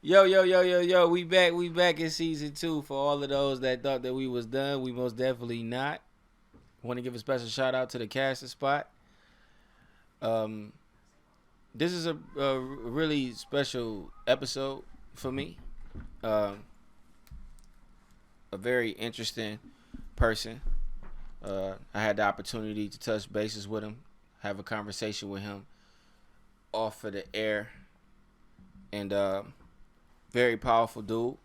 Yo, we back in season 2. For all of those that thought that we was done, we most definitely not. Want to give a special shout out to the casting spot. Um, this is a really special episode for me. A very interesting person. I had the opportunity to touch bases with him, have a conversation with him off of the air, and very powerful dude.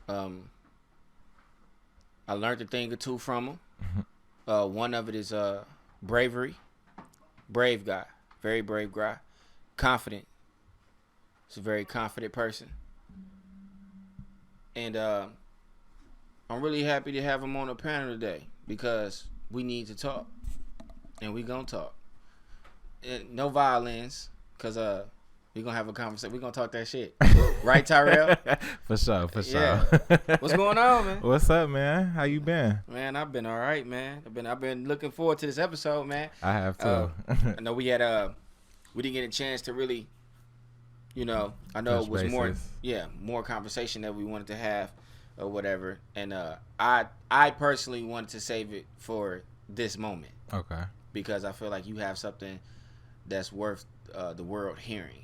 I learned a thing or two from him. One of it is bravery. Brave guy. Very brave guy. Confident. He's a very confident person. And I'm really happy to have him on the panel today because we need to talk. And we gonna talk. And no violins, because we gonna have a conversation. We gonna talk that shit. Right, Tyrell? For sure. Yeah. What's going on, man? What's up, man? How you been? Man, I've been all right, man. I've been looking forward to this episode, man. I have too. I know we didn't get a chance to really, I know Touch it was bases. more conversation that we wanted to have or whatever. And I personally wanted to save it for this moment Okay. because I feel like you have something that's worth the world hearing.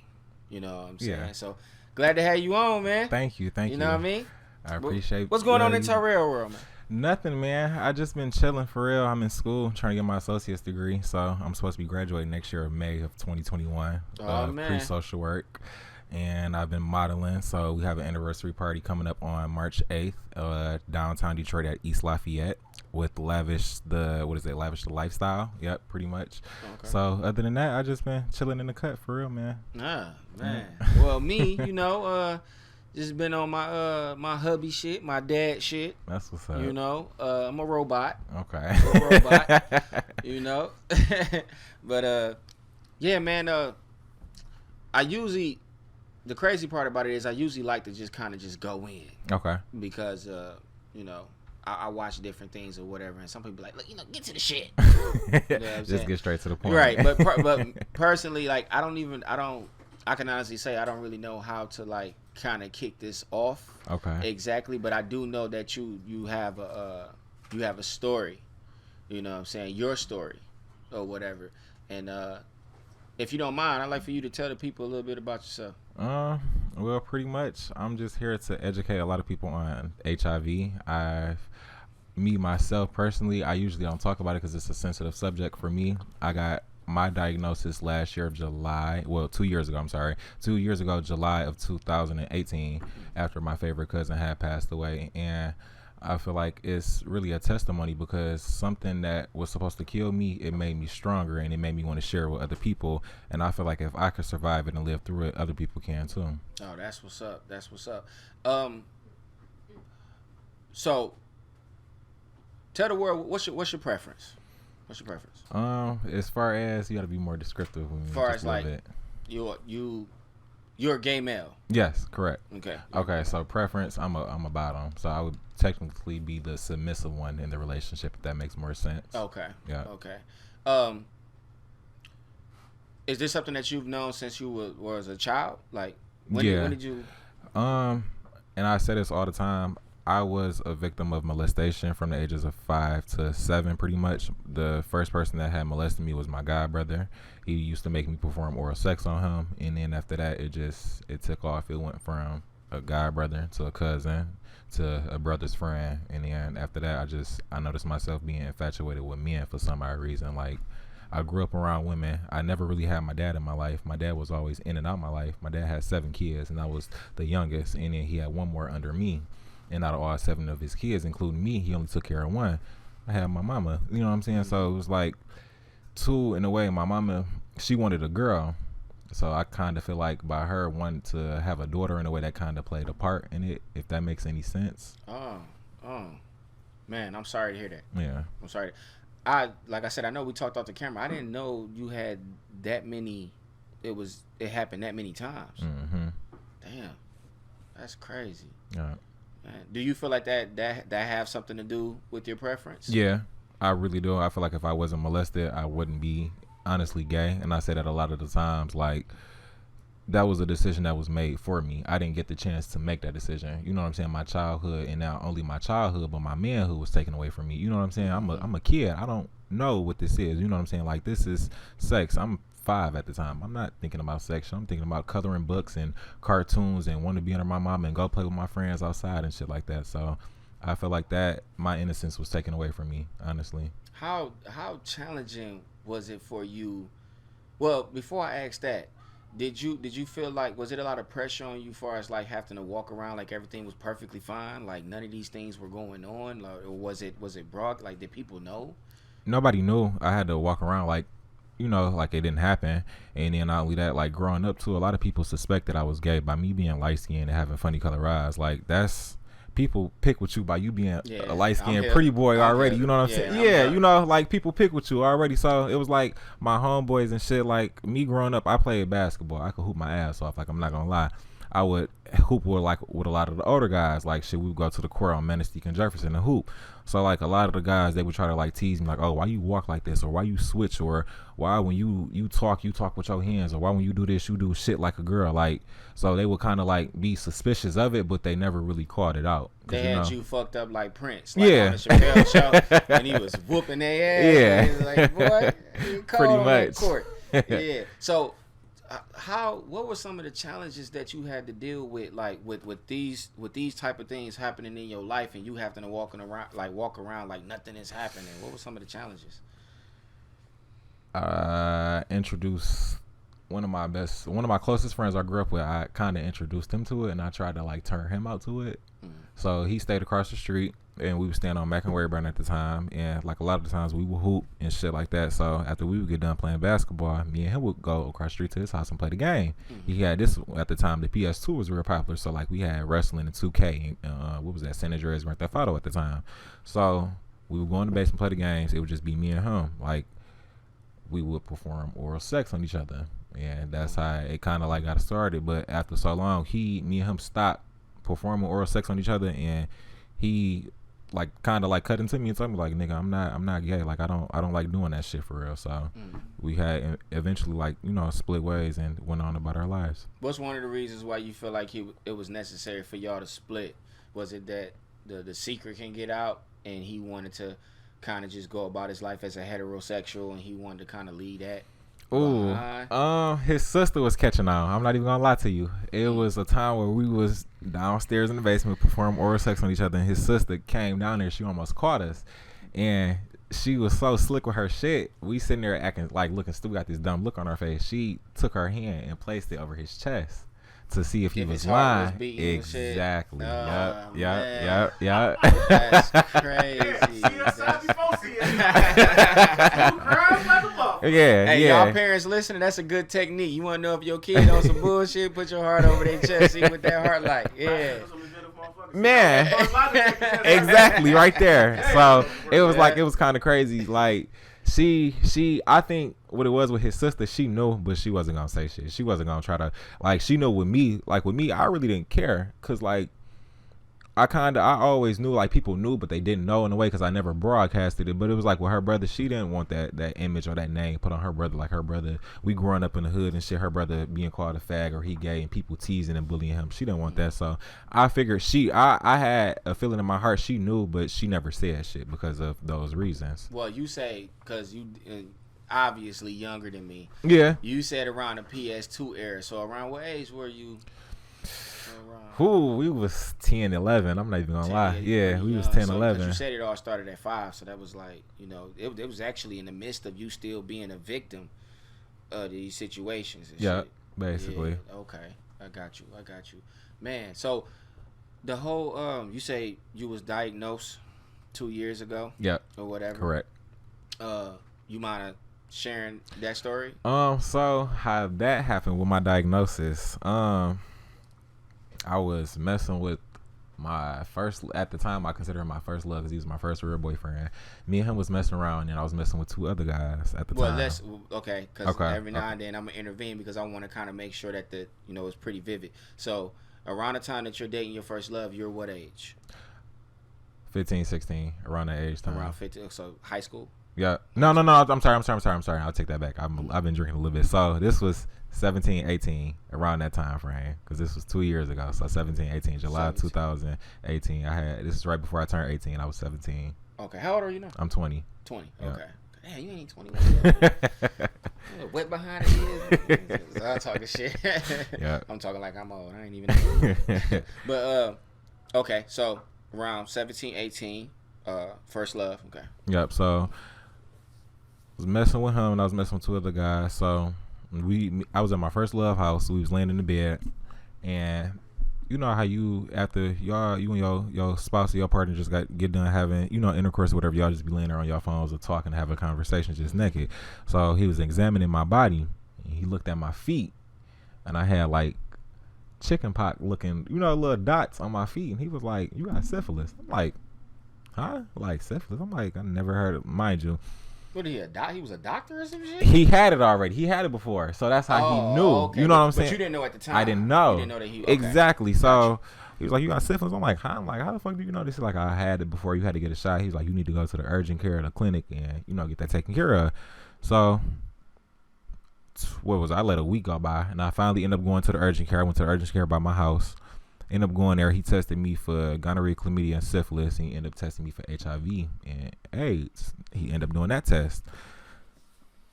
You know what I'm saying? Yeah. So glad to have you on, man. Thank you. You know what I mean? I appreciate. What's going on in Tyrell world, man? Nothing, man. I just been chilling for real. I'm in school trying to get my associate's degree, so I'm supposed to be graduating next year of May of 2021. Oh, man. Pre-social work. And I've been modeling, so we have an anniversary party coming up on March 8th, downtown Detroit at East Lafayette with Lavish the Lifestyle. Yep, pretty much. Okay. So other than that, I just been chilling in the cut for real, man. Man. Well, me, just been on my hubby shit, my dad shit. That's what's up. I'm a robot. Okay. But yeah, man. The crazy part about it is I usually like to just kind of just go in. Okay. Because I watch different things or whatever, and some people like, look, get to the shit. Just get straight to the point. Right, but personally, like, I can honestly say I don't really know how to like kind of kick this off. Okay. Exactly, but I do know that you have a story. You know what I'm saying? Your story or whatever. And if you don't mind, I'd like for you to tell the people a little bit about yourself. Well, pretty much, I'm just here to educate a lot of people on HIV. Me myself personally, I usually don't talk about it because it's a sensitive subject for me. I got my diagnosis last year of July. Well, 2 years ago. I'm sorry, 2 years ago, July of 2018, after my favorite cousin had passed away, and I feel like it's really a testimony because something that was supposed to kill me, it made me stronger and it made me want to share with other people. And I feel like if I could survive it and live through it, other people can too. Oh, that's what's up. So tell the world what's your preference? As far as you got to be more descriptive. As far as like you're a gay male. Yes, correct. Okay. So preference, I'm a bottom. So I would technically be the submissive one in the relationship, if that makes more sense. Okay. Yeah. Okay. Is this something that you've known since you was a child? Like when did you? And I say this all the time. I was a victim of molestation from the ages of 5 to 7, pretty much. The first person that had molested me was my god brother. He used to make me perform oral sex on him, and then after that, it took off. It went from a god brother to a cousin to a brother's friend, and then after that, I noticed myself being infatuated with men for some odd reason. Like, I grew up around women. I never really had my dad in my life. My dad was always in and out of my life. My dad had 7 kids, and I was the youngest, and then he had one more under me. And out of all 7 of his kids, including me, he only took care of 1. I had my mama. You know what I'm saying? So it was like 2 in a way. My mama, she wanted a girl. So I kind of feel like by her wanting to have a daughter in a way, that kind of played a part in it, if that makes any sense. Oh. Man, I'm sorry to hear that. Yeah. I'm sorry. Like I said, I know we talked off the camera. I didn't know you had that many. It happened that many times. Mm-hmm. Damn. That's crazy. Yeah. Man, do you feel like that have something to do with your preference? Yeah, I really do. I feel like if I wasn't molested, I wouldn't be honestly gay. And I say that a lot of the times, like, that was a decision that was made for me. I didn't get the chance to make that decision. You know what I'm saying? My childhood, and not only my childhood, but my manhood was taken away from me. You know what I'm saying? I'm a kid. I don't know what this is. You know what I'm saying? Like, this is sex. I'm 5 at the time. I'm not thinking about sex. I'm thinking about coloring books and cartoons and wanting to be under my mom and go play with my friends outside and shit like that. So I feel like that my innocence was taken away from me, honestly. How challenging was it for you? Well, before I ask that, did you feel like, was it a lot of pressure on you, as far as like having to walk around like everything was perfectly fine, like none of these things were going on, like, or was it broad? Like, did people know? Nobody knew. I had to walk around like, you know, like it didn't happen. And then not only that, like growing up too, a lot of people suspected I was gay by me being light skinned and having funny color eyes. Like, that's, people pick with you by you being a light skinned pretty boy already. You know what I'm saying? Yeah, you know, like people pick with you already. So it was like my homeboys and shit. Like, me growing up, I played basketball. I could hoop my ass off. Like, I'm not gonna lie. I would hoop with a lot of the older guys. Like, shit, we would go to the court on Menastique and Jefferson and hoop. So like a lot of the guys, they would try to like tease me, like, oh, why you walk like this, or why you switch, or why when you talk with your hands, or why when you do this you do shit like a girl. Like, so they would kind of like be suspicious of it, but they never really called it out. They had you fucked up like Prince, like on the Chappelle show, and he was whooping their ass. Yeah, and he was like, boy, you cold pretty on that much. Court. Yeah. So what were some of the challenges that you had to deal with, like with these type of things happening in your life, and you having to walk around like nothing is happening? What were some of the challenges? Introduce one of my closest friends I grew up with. I kind of introduced him to it, and I tried to like turn him out to it. So he stayed across the street, and we would stand on Mac and Wayburn at the time, and like a lot of the times we would hoop and shit like that. So after we would get done playing basketball, me and him would go across the street to his house and play the game. He had this at the time. The PS2 was real popular, so like we had wrestling and 2K. What was that? San Andreas Grand Theft Auto at the time. So we would go in the basement, play the games. It would just be me and him. Like, we would perform oral sex on each other, and that's how it kind of like got started. But after so long, me and him stopped performing oral sex on each other, and he like kind of like cut into me and told me like, nigga, I'm not gay. Like, I don't like doing that shit for real. So we had eventually, like, you know, split ways and went on about our lives. What's one of the reasons why you feel like it was necessary for y'all to split? Was it that the secret can get out, and he wanted to kind of just go about his life as a heterosexual, and he wanted to kind of lead that? Ooh, his sister was catching on. I'm not even gonna lie to you. It was a time where we was downstairs in the basement performing oral sex on each other, and his sister came down there. She almost caught us, and she was so slick with her shit. We sitting there acting like looking stupid, got this dumb look on our face. She took her hand and placed it over his chest to see if he was lying. Exactly. Yep. That's crazy. Hey, y'all parents listening, that's a good technique. You want to know if your kid on some bullshit, put your heart over their chest, see what that heart like. Yeah. Man. Exactly, right there. So it was kind of crazy. Like, she I think what it was with his sister, she knew, but she wasn't gonna say shit. She wasn't gonna try to, like, she knew with me, I really didn't care, cause like I always knew, like, people knew, but they didn't know in a way, because I never broadcasted it. But it was like with her brother, she didn't want that image or that name put on her brother. Like, her brother, we growing up in the hood and shit, her brother being called a fag or he gay and people teasing and bullying him. She didn't want that. So I figured I had a feeling in my heart she knew, but she never said shit because of those reasons. Well, you say, because you obviously younger than me. Yeah. You said around the PS2 era. So around what age were you? We was 10, 11. I'm not even gonna lie. Yeah, we was 10, 11. You said it all started at 5, so that was like, you know, it was actually in the midst of you still being a victim of these situations. And shit. Basically. Yeah, okay, I got you, man. So the whole you say you was diagnosed 2 years ago. Yep. Or whatever. Correct. You mind sharing that story? So how that happened with my diagnosis, I was messing with my first, at the time I consider him my first love because he was my first real boyfriend. Me and him was messing around, and I was messing with 2 other guys at the time. Well, that's okay, because every now and then I'm gonna intervene because I want to kind of make sure that it's pretty vivid. So around the time that you're dating your first love, you're what age? 15, 16, around that age time. Around 15, so high school? Yeah. No. I'm sorry. I'll take that back. I've been drinking a little bit. So this was 17, 18, around that time frame, because this was 2 years ago. So 17, 18, July 17. 2018. This is right before I turned 18. I was 17. Okay. How old are you now? I'm 20. 20. Yeah. Okay. Damn, you ain't 21 yet. Wet behind it is. I'm talking shit. Yeah. I'm talking like I'm old. I ain't even know. But okay. So around 17, 18, first love. Okay. Yep. So I was messing with him and I was messing with 2 other guys. So I was at my first love house. We was laying in the bed, and you know how you after you and your spouse or your partner just get done having intercourse or whatever, y'all just be laying there on your phones or talking, having a conversation just naked. So he was examining my body and he looked at my feet, and I had like chicken pox looking little dots on my feet, and he was like, "You got syphilis." I'm like, "Huh? Like syphilis?" I'm like, I never heard of, mind you. What he he was a doctor or some shit? He had it already. He had it before, so that's how he knew. Okay. You know what I'm saying? But you didn't know at the time. I didn't know. You didn't know that he exactly. So he was like, "You got syphilis?" I'm like, "Huh?" I'm like, "How the fuck do you know this?" He's like, "I had it before. You had to get a shot." He's like, "You need to go to the urgent care of the clinic and get that taken care of." So what was it? I let a week go by, and I finally ended up going to the urgent care. I went to the urgent care by my house. Ended up going there. He tested me for gonorrhea, chlamydia, and syphilis. And he ended up testing me for HIV and AIDS. He ended up doing that test.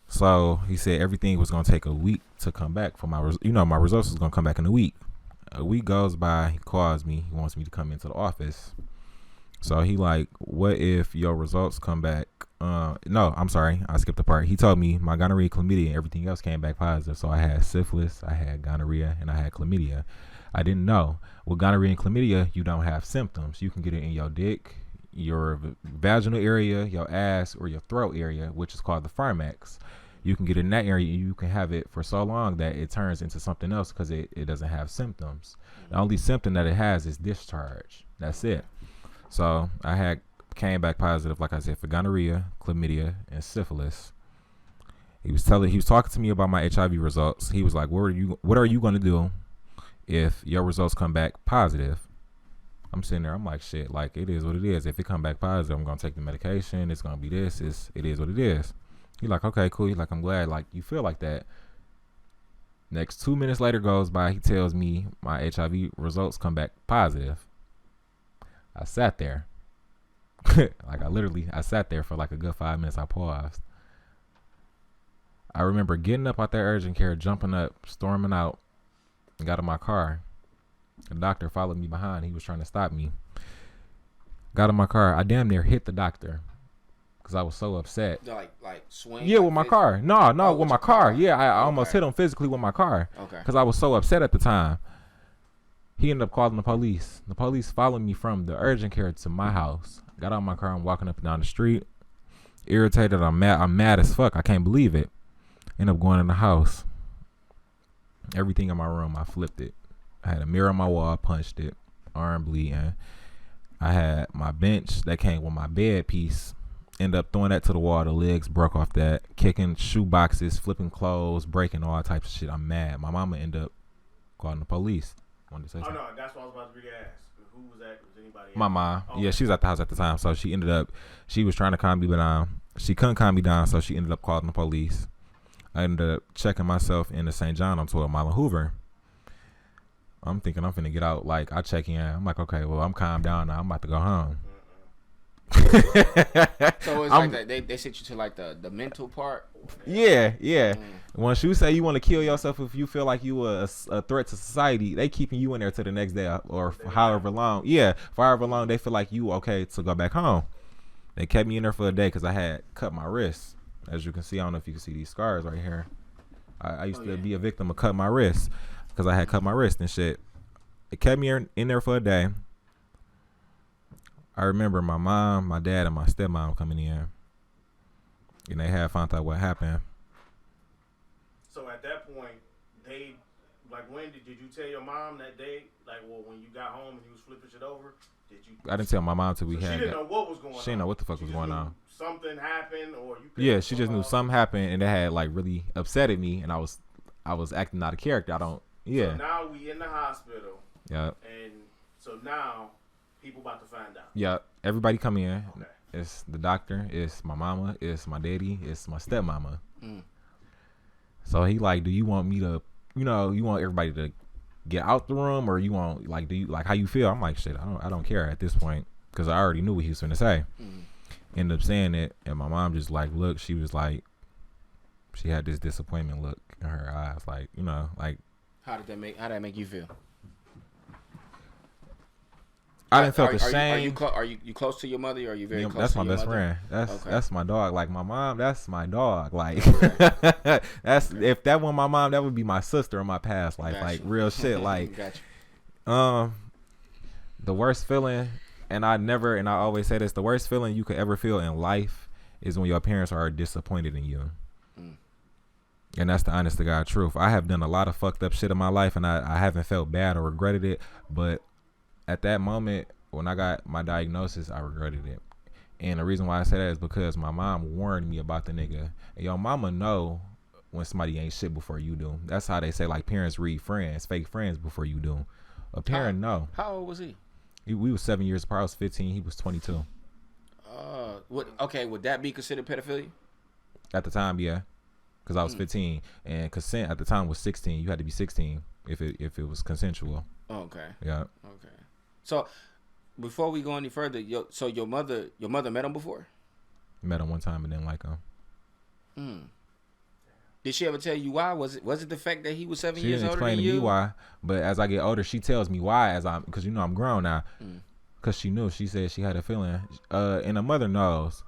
So he said everything was gonna take a week to come back for my results was gonna come back in a week. A week goes by. He calls me. He wants me to come into the office. So he like, "What if your results come back?" No, I'm sorry, I skipped the part. He told me my gonorrhea, chlamydia, and everything else came back positive. So I had syphilis, I had gonorrhea, and I had chlamydia. I didn't know. With gonorrhea and chlamydia, you don't have symptoms. You can get it in your dick, your vaginal area, your ass, or your throat area, which is called the pharynx. You can get it in that area, and you can have it for so long that it turns into something else because it doesn't have symptoms. The only symptom that it has is discharge. That's it. So I came back positive, like I said, for gonorrhea, chlamydia, and syphilis. He was talking to me about my HIV results. He was like, what are you going to do if your results come back positive? I'm sitting there, I'm like, shit, like, it is what it is. If it come back positive, I'm going to take the medication. It's going to be this. It is what it is. He's like, okay, cool. He's like, I'm glad, like, you feel like that. Next 2 minutes later goes by. He tells me my HIV results come back positive. I sat there. I sat there for like a good 5 minutes. I paused. I remember getting up out that urgent care, jumping up, storming out, and got in my car. The doctor followed me behind. He was trying to stop me. Got in my car. I damn near hit the doctor because I was so upset. Like swing? Yeah, with my car. No, with my car. Yeah, I almost Okay. hit him physically with my car. Okay. Because I was so upset at the time. He ended up calling the police. The police followed me from the urgent care to my house. Got out of my car. I'm walking up and down the street. Irritated. I'm mad as fuck. I can't believe it. End up going in the house. Everything in my room, I flipped it. I had a mirror on my wall. I punched it. Arm bleeding. I had my bench that came with my bed piece. End up throwing that to the wall. The legs broke off that. Kicking shoe boxes, flipping clothes, breaking all types of shit. I'm mad. My mama ended up calling the police. Wanted to say something. No, that's what I was about to ask. Who was that? Was anybody else? My mom. Oh. Yeah, she was at the house at the time. So she was trying to calm me down. She couldn't calm me down, so she ended up calling the police. I ended up checking myself into St. John on 12 Mile and Hoover. I'm thinking I'm finna get out. Like, I check in. I'm like, okay, well, I'm calmed down now. I'm about to go home. So it's like that. They sent you to like the mental part. Yeah. Once you say you want to kill yourself, if you feel like you a threat to society, they keeping you in there to the next day or for however long. Yeah, for however long they feel like you okay to go back home. They kept me in there for a day because I had cut my wrist. As you can see, I don't know if you can see these scars right here. I used to be a victim of cut my wrist because I had cut my wrist and shit. They kept me in there for a day. I remember my mom, my dad, and my stepmom coming in, and they had found out what happened. So at that point, when did you tell your mom that day? Like, well, when you got home and you was flipping shit over, did you? I didn't tell my mom till we so had. She didn't know what was going on. She didn't know what the fuck was going on. Something happened, or you. Yeah, she just knew something happened, and it had like really upsetted me, and I was acting out of character. I don't. Yeah. So now we in the hospital. Yeah. And so now people about to find out. Yeah. Everybody come in. Okay. It's the doctor. It's my mama. It's my daddy. It's my stepmama. So he like, do you want me to, you want everybody to get out the room, or you want like, do you like how you feel? I'm like, shit, I don't care at this point, because I already knew what he was gonna say. Ended up saying it, and my mom just like looked. She was like, she had this disappointment look in her eyes, like, like. How did that make you feel? I didn't feel ashamed. Are you close to your mother? Or are you very close? That's to my your best mother? friend. Okay. That's my dog. Like my mom, that's my dog. Like if that wasn't my mom, that would be my sister in my past life. Like real shit. Like the worst feeling, and I always say this, the worst feeling you could ever feel in life is when your parents are disappointed in you. And that's the honest to God truth. I have done a lot of fucked up shit in my life, and I haven't felt bad or regretted it, but at that moment, when I got my diagnosis, I regretted it. And the reason why I say that is because my mom warned me about the nigga. And your mama know when somebody ain't shit before you do. That's how they say, like, parents read friends, fake friends before you do. A parent know. How old was he? We was 7 years apart. I was 15. He was 22. Would that be considered pedophilia? At the time, yeah. Because I was 15. And consent at the time was 16. You had to be 16 if it was consensual. Okay. Yeah. Okay. So, before we go any further, your mother met him before? Met him one time and didn't like him. Did she ever tell you why? Was it the fact that he was 7 years older than you? She didn't explain to me why, but as I get older, she tells me why. Because I'm grown now. Because she knew. She said she had a feeling, and a mother knows.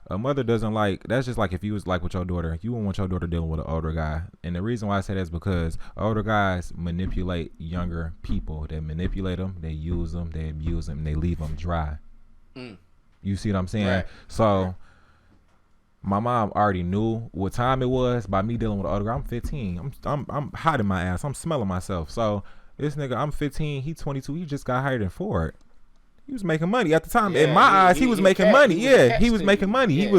A mother doesn't like. That's just like if you was like with your daughter. You wouldn't want your daughter dealing with an older guy. And the reason why I say that is because older guys manipulate younger people. They manipulate them. They use them. They abuse them. And they leave them dry. You see what I'm saying? Right. So my mom already knew what time it was by me dealing with an older guy. I'm 15. I'm hot in my ass. I'm smelling myself. So this nigga, I'm 15. He 22. He just got hired in Ford. He was making money at the time. In my eyes, he was making money. He was making money.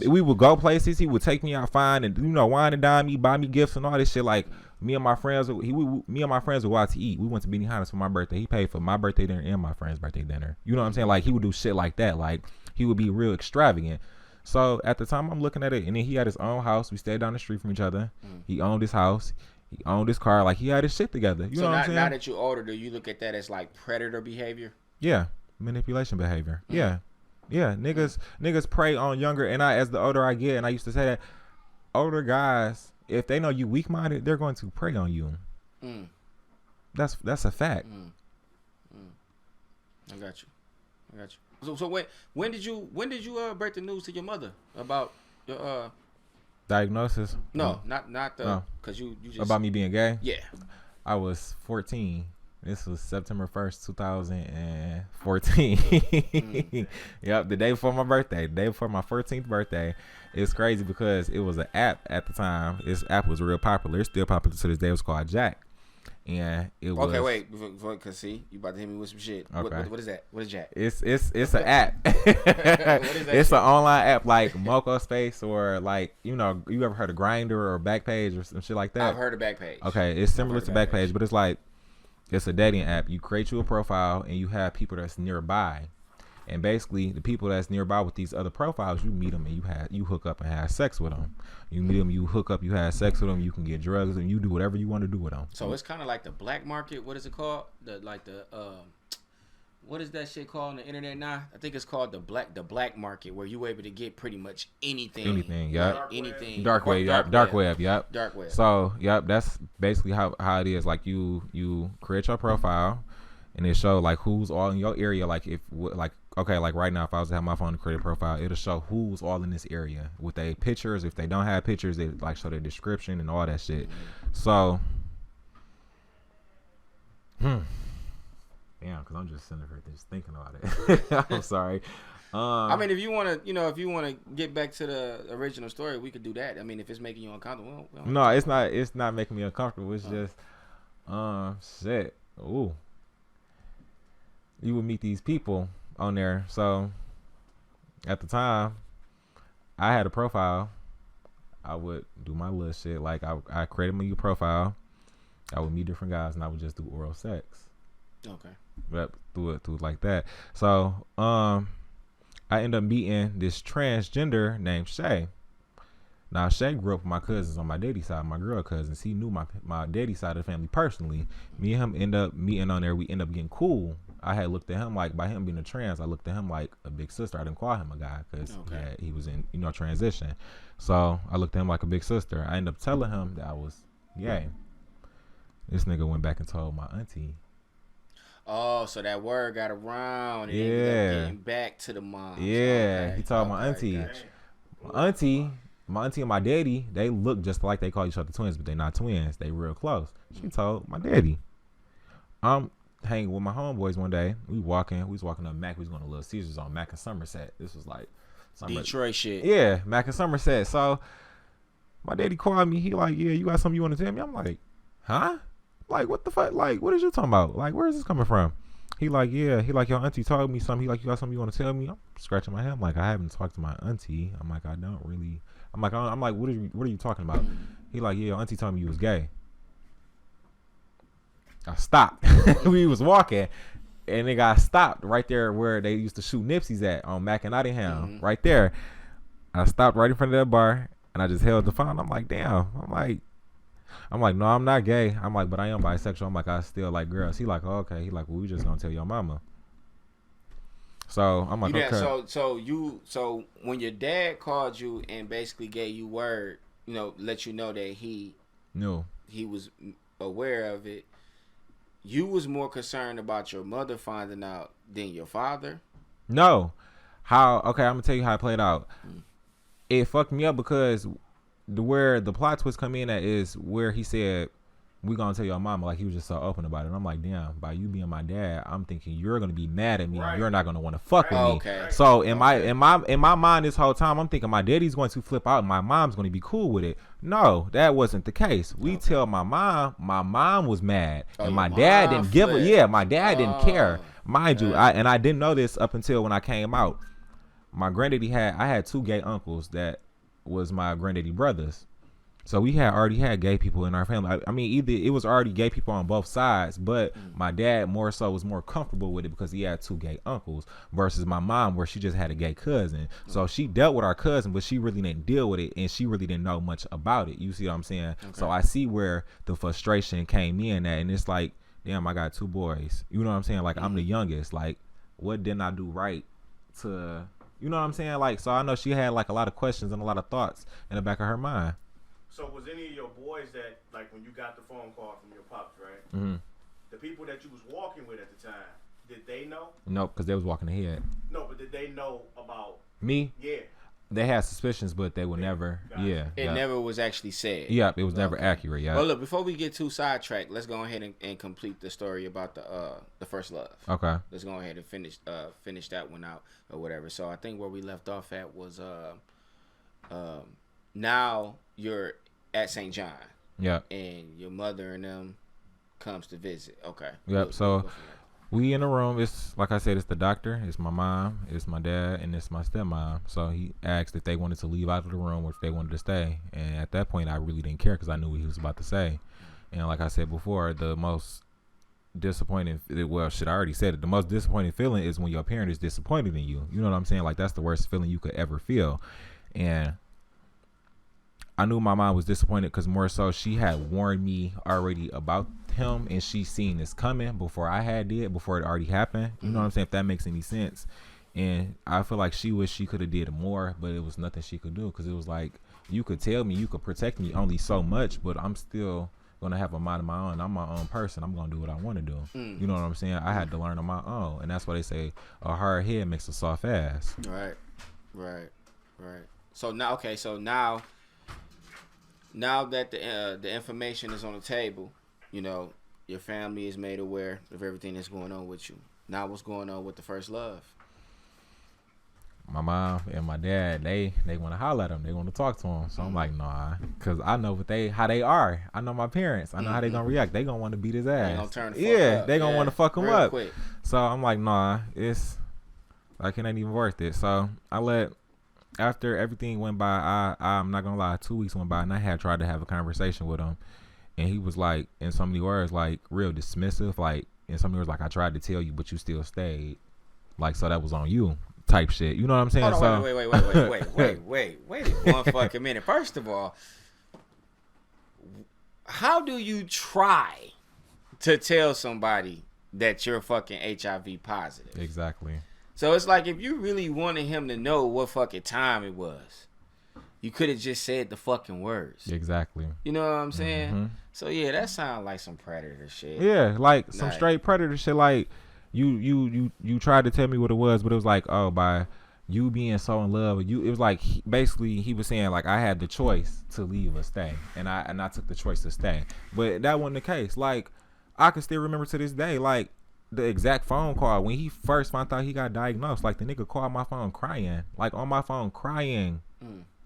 We would go places. He would take me out fine and wine and dine me, buy me gifts and all this shit. Like me and my friends would go out to eat. We went to Benihana's for my birthday. He paid for my birthday dinner and my friend's birthday dinner. You know what I'm saying? Like he would do shit like that. Like he would be real extravagant. So at the time I'm looking at it, and then he had his own house. We stayed down the street from each other. He owned his house. He owned his car. Like he had his shit together. You know what I'm saying? Now that you're older, do you look at that as like predator behavior? Yeah. Manipulation behavior. Yeah. Niggas prey on younger, and as the older I get, and I used to say that older guys, if they know you weak minded, they're going to prey on you. That's a fact. I got you. So when did you break the news to your mother about your diagnosis? No, not the because you just about me being gay. Yeah, I was 14. This was September 1st, 2014. Yep, the day before my birthday, the day before my 14th birthday. It's crazy because it was an app at the time. This app was real popular. It's still popular to this day. It was called Jack. And it was... Okay, wait. Because see, you about to hit me with some shit. Okay. What is that? What is Jack? It's an app. It's an online app like Moco Space, or like, you ever heard of Grindr or Backpage or some shit like that? I've heard of Backpage. Okay, it's similar to Backpage, but it's like, it's a dating app. You create you a profile, and you have people that's nearby, and basically the people that's nearby with these other profiles, you meet them and you hook up and have sex with them. You meet them, you hook up, you have sex with them. You can get drugs, and you do whatever you want to do with them. So it's kind of like the black market. What is it called? What is that shit called on the internet now? I think it's called the black market, where you able to get pretty much anything. Anything, yeah. Anything. Dark web, yep. Dark web. So, yep, that's basically how it is. Like you create your profile, and it show like who's all in your area. Like like right now, if I was to have my phone to create a profile, it'll show who's all in this area with their pictures. If they don't have pictures, they like show their description and all that shit. So, Damn, because I'm just sitting here just thinking about it. I'm sorry. I mean, if you want to get back to the original story, we could do that. I mean, if it's making you uncomfortable. No, it's not. It's not making me uncomfortable. It's just, shit. Ooh. You would meet these people on there. So, at the time, I had a profile. I would do my little shit. Like, I created my new profile. I would meet different guys, and I would just do oral sex. Okay. But through it like that. So, I end up meeting this transgender named Shay. Now, Shay grew up with my cousins on my daddy's side, my girl cousins. He knew my daddy's side of the family personally. Me and him end up meeting on there. We end up getting cool. I had looked at him like, by him being a trans, I looked at him like a big sister. I didn't call him a guy because he was in, transition. So I looked at him like a big sister. I ended up telling him that I was gay. This nigga went back and told my auntie. Oh, so that word got around and ended up getting back to the mom. Yeah, he told my auntie. Gotcha. My auntie and my daddy, they look just like they call each other twins, but they're not twins. They real close. She told my daddy. I'm hanging with my homeboys one day. We was walking up Mac. We was going to Little Caesars on Mac and Somerset. This was like Detroit shit. Yeah, Mac and Somerset. So my daddy called me. He like, yeah, you got something you want to tell me? I'm like, huh? Like, what the fuck? Like, what is you talking about? Like, where is this coming from? He like, yeah. He like, your auntie told me something. He like, you got something you want to tell me? I'm scratching my head. I'm like, I haven't talked to my auntie. I'm like, I don't really. I'm like, what are you talking about? He like, yeah, your auntie told me you was gay. I stopped. We was walking, and they got stopped right there where they used to shoot Nipsey's at on Mac and Nottingham. Right there. I stopped right in front of that bar, and I just held the phone. I'm like, damn. I'm like, no, I'm not gay. I'm like, but I am bisexual. I'm like, I still like girls. He like, oh, okay. He like, well, we just gonna tell your mama. So I'm like, okay. So when your dad called you and basically gave you word, let you know that he was aware of it, you was more concerned about your mother finding out than your father? No. Okay, I'm gonna tell you how it played out. It fucked me up because where the plot twist come in at is where he said, we gonna tell your mama, like he was just so open about it. And I'm like, damn, by you being my dad, I'm thinking you're gonna be mad at me. Right. You're not gonna want to fuck with me. Okay. So in my mind this whole time, I'm thinking my daddy's going to flip out and my mom's gonna be cool with it. No, that wasn't the case. We tell my mom was mad, and my dad didn't give it. Yeah, my dad didn't care. Mind you, I didn't know this up until when I came out. My granddaddy I had two gay uncles that was my granddaddy brothers. So we already had gay people in our family. I mean, either it was already gay people on both sides, but my dad more so was more comfortable with it because he had two gay uncles versus my mom where she just had a gay cousin. So she dealt with our cousin, but she really didn't deal with it, and she really didn't know much about it. You see what I'm saying? Okay. So I see where the frustration came in at, and it's like, damn, I got two boys. You know what I'm saying? Like, I'm the youngest. Like, what didn't I do right to, you know what I'm saying? Like, so I know she had like a lot of questions and a lot of thoughts in the back of her mind. So was any of your boys that, like, when you got the phone call from your pops, right? Mm-hmm. The people that you was walking with at the time, did they know? No, because they was walking ahead. No, but did they know about me? Yeah. They had suspicions, but they would never. Yeah. It never was actually said. Yeah, it was never accurate. Yeah. Well, look, before we get too sidetracked, let's go ahead and complete the story about the first love. Okay. Let's go ahead and finish that one out or whatever. So I think where we left off at was now you're at St. John. Yeah. And your mother and them comes to visit. Okay. Yep. So we in the room. It's like I said, it's the doctor, it's my mom, it's my dad, and it's my stepmom. So he asked if they wanted to leave out of the room or if they wanted to stay. And at that point, I really didn't care because I knew what he was about to say. And like I said before, the most disappointing, well, shit, I already said it. The most disappointing feeling is when your parent is disappointed in you. You know what I'm saying? Like, that's the worst feeling you could ever feel. And I knew my mom was disappointed because more so she had warned me already about him, and she seen this coming before before it already happened. You know what I'm saying? If that makes any sense. And I feel like she wished she could have did more, but it was nothing she could do because it was like, you could tell me, you could protect me only so much, but I'm still gonna have a mind of my own. I'm my own person. I'm gonna do what I want to do. You know what I'm saying? I had to learn on my own, and that's why they say a hard head makes a soft ass. Right. So now that the information is on the table, your family is made aware of everything that's going on with you. Now what's going on with the first love? My mom and my dad, they want to holler at him. They want to talk to him. So I'm like, nah, because I know how they are. I know my parents. I know how they gonna react. They gonna want to beat his ass. They gonna turn the fuck up. They gonna want to fuck him up. Quick. So I'm like, nah, it's like, it ain't even worth it. So after everything went by, I'm not gonna lie, 2 weeks went by, and I had tried to have a conversation with him, and he was like, in so many words, like real dismissive, like in so many words, like, I tried to tell you, but you still stayed. Like, so that was on you. type shit. You know what I'm saying? Hold on, wait one fucking minute. First of all, how do you try to tell somebody that you're fucking HIV positive? Exactly. So it's like, if you really wanted him to know what fucking time it was, you could have just said the fucking words. Exactly. You know what I'm saying? So yeah, that sounds like some predator shit. Yeah, like some straight predator shit. Like you tried to tell me what it was, but it was like, oh, by you being so in love with you, it was like basically he was saying like I had the choice to leave or stay, and I took the choice to stay. But that wasn't the case. Like I can still remember to this day, like the exact phone call when he first found out he got diagnosed. Like the nigga called my phone crying, like on my phone crying.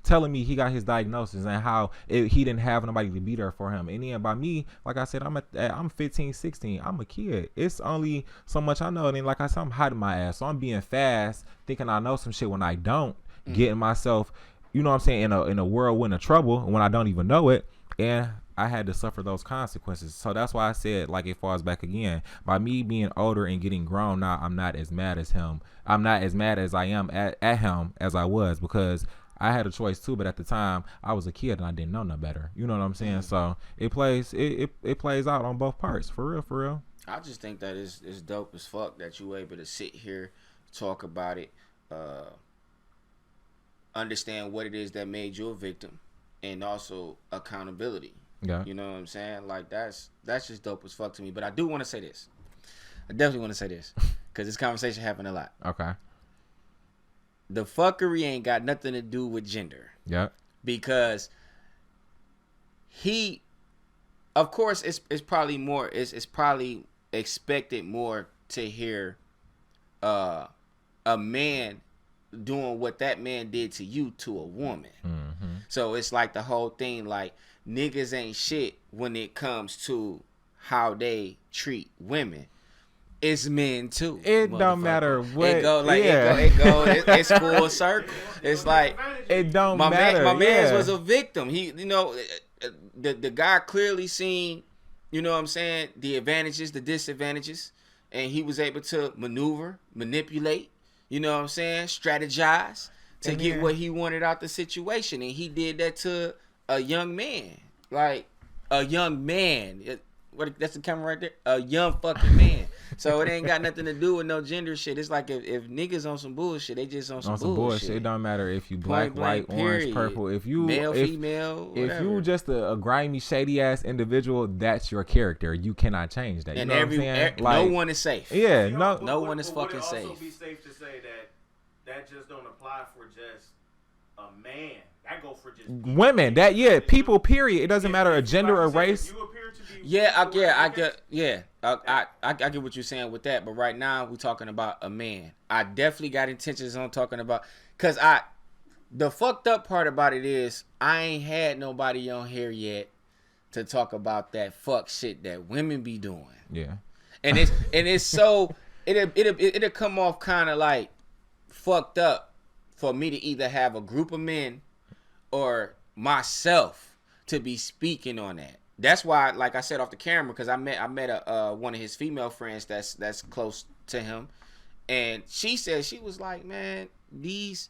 Telling me he got his diagnosis and how he didn't have nobody to be there for him. And then by me, like I said, I'm 15, 16. I'm a kid. It's only so much I know. And then like I said, I'm hiding my ass. So I'm being fast, thinking I know some shit when I don't, getting myself, you know what I'm saying, in a whirlwind of trouble when I don't even know it. And I had to suffer those consequences. So that's why I said, like, it falls back again. By me being older and getting grown now, I'm not as mad as him. I'm not as mad as I am at him as I was, because I had a choice too, but at the time I was a kid and I didn't know no better. You know what I'm saying? So it plays out on both parts, for real. I just think that it's dope as fuck that you were able to sit here, talk about it, understand what it is that made you a victim, and also accountability. Yeah. You know what I'm saying? Like that's just dope as fuck to me. But I do want to say this. I definitely want to say this because this conversation happened a lot. Okay. The fuckery ain't got nothing to do with gender. Yeah. Because of course, it's probably more. It's probably expected more to hear a man doing what that man did to you to a woman. So it's like the whole thing, like niggas ain't shit when it comes to how they treat women. It's men too. It don't matter what. It go like it go. It's full circle. It's like it don't matter. My man was a victim. He, you know, the guy clearly seen, you know what I'm saying, the advantages, the disadvantages, and he was able to manipulate, you know what I'm saying, strategize to get what he wanted out the situation, and he did that to a young man, like a young man. That's the camera right there. A young fucking man. So it ain't got nothing to do with no gender shit. It's like if niggas on some bullshit, they just on some bullshit. It don't matter if you black, white, orange, purple. If you male, female, whatever. If you just a grimy, shady ass individual, that's your character. You cannot change that. You and know what I'm saying? No one is safe. Yeah, no one is fucking safe. Would it also be safe to say that just don't apply for just a man? That go for just women. People. Period. It doesn't matter a gender or race. You appear to be I get what you're saying with that, but right now we're talking about a man. I definitely got intentions on talking about, cause the fucked up part about it is I ain't had nobody on here yet to talk about that fuck shit that women be doing. Yeah, and it's so it'll come off kind of like fucked up for me to either have a group of men or myself to be speaking on that. That's why, like I said off the camera, because I met one of his female friends that's close to him, and she said, she was like, man, these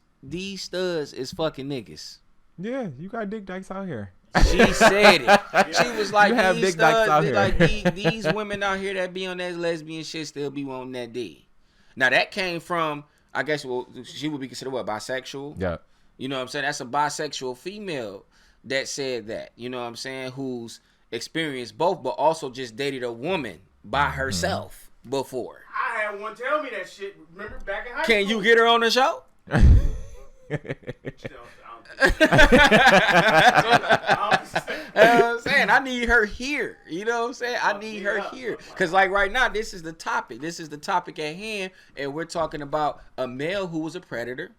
studs is fucking niggas. Yeah, you got dick dykes out here. She said it. She was like, you have these big dykes out here. Like these women out here that be on that lesbian shit still be wanting that D. Now that came from, I guess, well, she would be considered what, bisexual? Yeah. You know what I'm saying? That's a bisexual female that said that. You know what I'm saying? Who's experienced both, but also just dated a woman by herself before. I had one tell me that shit. Remember back in high school? Can you get her on the show? I'm saying, I need her here. You know what I'm saying? I need her here. Because like right now, this is the topic. This is the topic at hand. And we're talking about a male who was a predator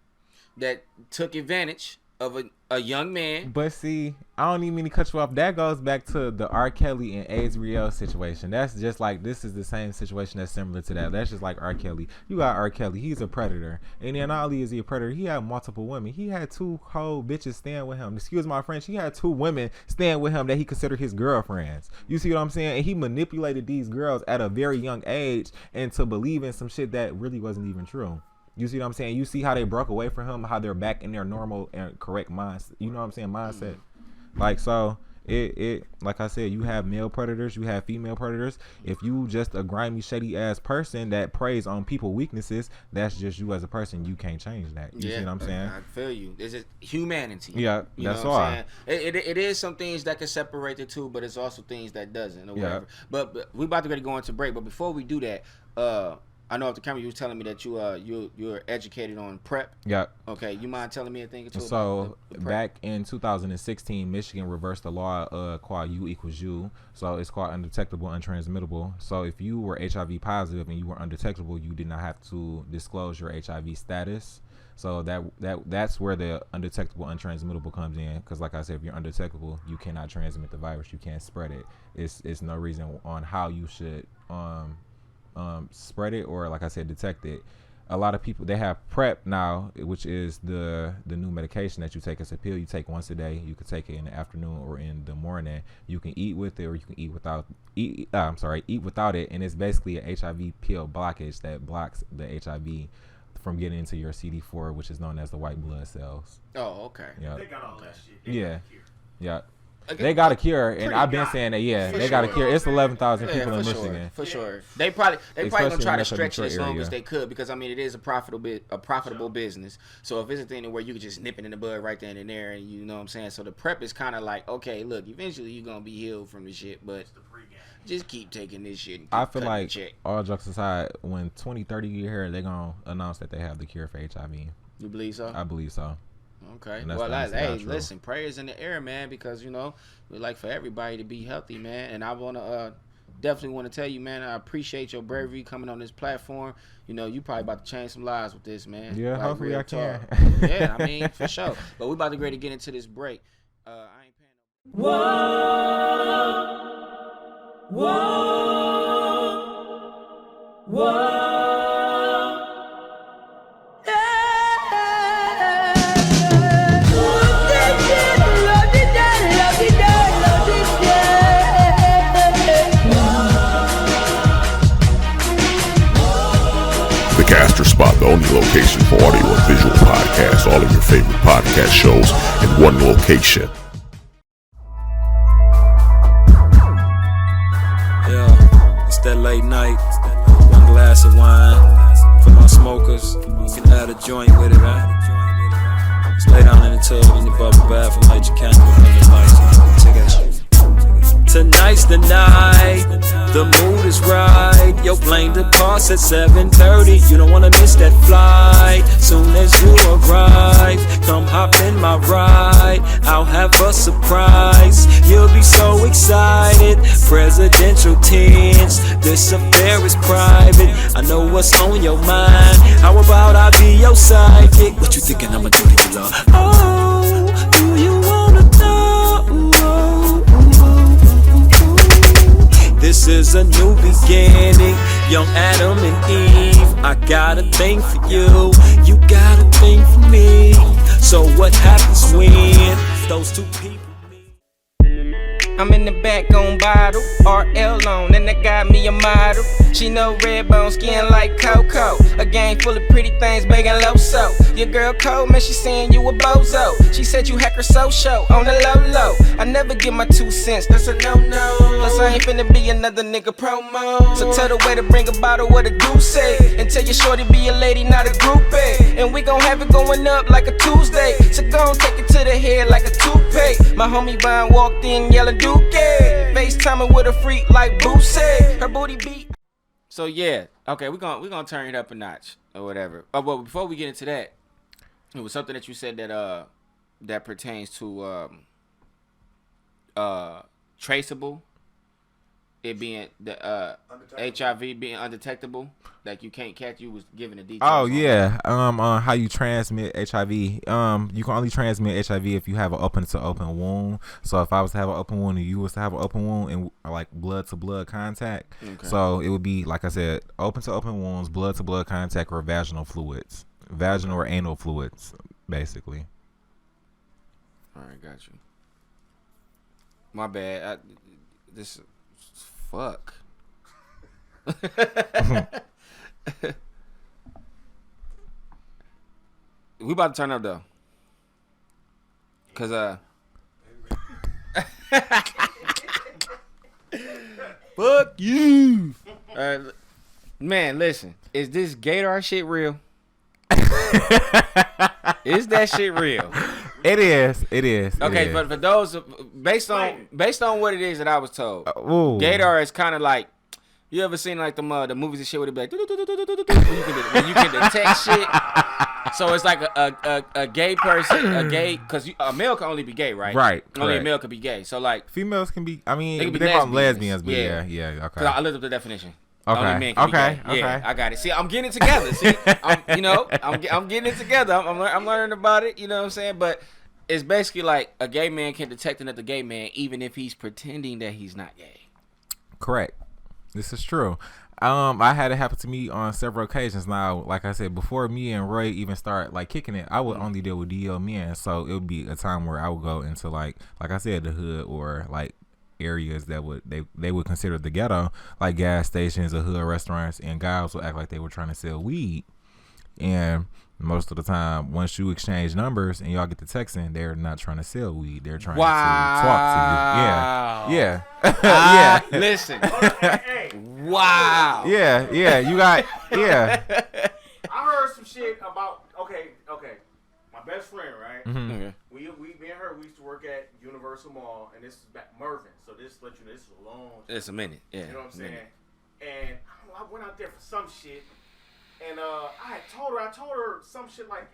that took advantage of a young man. But see, I don't even mean to cut you off. That goes back to the R. Kelly and Azriel situation. That's just like, this is the same situation that's similar to that. That's just like R. Kelly. You got R. Kelly. He's a predator. And then not only is he a predator, he had multiple women. He had 2 whole bitches staying with him. Excuse my French. He had 2 women staying with him that he considered his girlfriends. You see what I'm saying? And he manipulated these girls at a very young age into believing some shit that really wasn't even true. You see what I'm saying? You see how they broke away from him, how they're back in their normal and correct mindset. You know what I'm saying? Mindset. Like, so it like I said, you have male predators, you have female predators. If you just a grimy, shady ass person that preys on people weaknesses, that's just you as a person. You can't change that. You see what I'm saying? I feel you. It's just humanity. Yeah, you that's know all. I'm saying? It is some things that can separate the two, but it's also things that doesn't or whatever. But we about to go into break. But before we do that, I know off the camera you was telling me that you're educated on prep. Yeah. Okay, you mind telling me a thing or two? So about the back in 2016, Michigan reversed the law called U=U. So it's called undetectable, untransmittable. So if you were HIV positive and you were undetectable, you did not have to disclose your HIV status. So that's where the undetectable, untransmittable comes in. Because like I said, if you're undetectable, you cannot transmit the virus. You can't spread it. It's no reason on how you should spread it or, like I said, detect it. A lot of people, they have PrEP now, which is the new medication that you take as a pill. You take once a day. You could take it in the afternoon or in the morning. You can eat with it or you can eat without it, and it's basically a HIV pill blockage that blocks the HIV from getting into your CD4, which is known as the white blood cells. Oh, okay. Yeah. They got all that shit. Yeah. They got a cure, and I've been saying that. Yeah, they got a cure. It's 11,000 people in Michigan. For sure, they probably gonna try to stretch it as long area. as they could, because I mean it is a profitable business. So if it's a thing where you could just nip it in the bud right then and there, and you know what I'm saying. So the prep is kind of like, okay, look, eventually you're gonna be healed from the shit, but just keep taking this shit. And keep I feel like all jokes aside, when 2030 get here, they're gonna announce that they have the cure for HIV. You believe so? I believe so. Okay. Well, hey, listen, prayers in the air, man, because, you know, we like for everybody to be healthy, man. And I want to definitely want to tell you, man, I appreciate your bravery coming on this platform. You know, you probably about to change some lives with this, man. Yeah, like, hopefully I can. Yeah, I mean, for sure. But we about to get into this break. I ain't paying no... Whoa. Caster Spot, the only location for audio and visual podcasts, all of your favorite podcast shows in one location. Yeah, it's that late night, one glass of wine for my smokers. You can add a joint with it, right? Just lay down in the tub in your bubble bath and light your candle and your lights. Check it out. Tonight's the night, the mood is right. Your plane departs at 7:30. You don't wanna miss that flight. Soon as you arrive, come hop in my ride. I'll have a surprise. You'll be so excited. Presidential tense. This affair is private. I know what's on your mind. How about I be your sidekick? What you thinking I'ma do to you, love? Oh, do you wanna know? This is a new beginning, young Adam and Eve. I got a thing for you, you got a thing for me. So what happens when those two people meet? I'm in the back on bottle, RL on, and I got me a model. She know red bone skin like Coco. A gang full of pretty things begging low so. Your girl cold, man, she saying you a bozo. She said you hack her social on the low. I never give my 2 cents, that's a no-no. Plus I ain't finna be another nigga promo. So tell the way to bring a bottle what a goose say. And tell your shorty be a lady, not a groupie. And we gon' have it going up like a Tuesday. So gon' take it to the head like a toupee. My homie Vine walked in yelling Duke. FaceTiming with a freak like Boosie. Her booty beat. So yeah, okay, we're gonna turn it up a notch or whatever. But before we get into that, it was something that you said that pertains to traceable. It being the HIV being undetectable, like you can't catch. You was giving the details. Oh yeah, on how you transmit HIV. You can only transmit HIV if you have an open to open wound. So if I was to have an open wound and you was to have an open wound and like blood to blood contact, so it would be like I said, open to open wounds, blood to blood contact, or vaginal fluids, vaginal or anal fluids, basically. All right, got you. My bad. Fuck. We about to turn up though. Cause fuck you. Man, listen. Is this gaydar shit real? Is that shit real? It is. Okay, but for those based on what it is that I was told, gaydar is kind of like, you ever seen like the movies and shit where they be like when you can detect shit. So it's like a gay person, because a male can only be gay, right? Right. Only correct. a male could be gay. So like Females can be. I mean, they they call them lesbians. lesbians, but yeah. Okay. 'cause I looked up the definition. Okay. Only men can be gay. Okay. Yeah, I got it. See, I'm getting it together. See, I'm getting it together. I'm learning about it. You know what I'm saying? But it's basically like a gay man can detect another gay man even if he's pretending that he's not gay. Correct. This is true. I had it happen to me on several occasions. Now, like I said, before me and Roy even start like kicking it, I would only deal with DL men. So it would be a time where I would go into like I said, the hood or like areas that they would consider the ghetto, like gas stations or hood restaurants, and guys would act like they were trying to sell weed. And most of the time, once you exchange numbers and y'all get to texting, they're not trying to sell weed. They're trying to talk to you. Yeah. Yeah. Listen. Hey. Wow. Yeah. You got. Yeah. I heard some shit about. Okay. My best friend, right? Mm-hmm. Okay. Me and her, we used to work at Universal Mall, and this is back Mervyn. So this let you know this is a long. It's a minute. Yeah. You know what I'm saying? And I went out there for some shit, and I told her some shit like,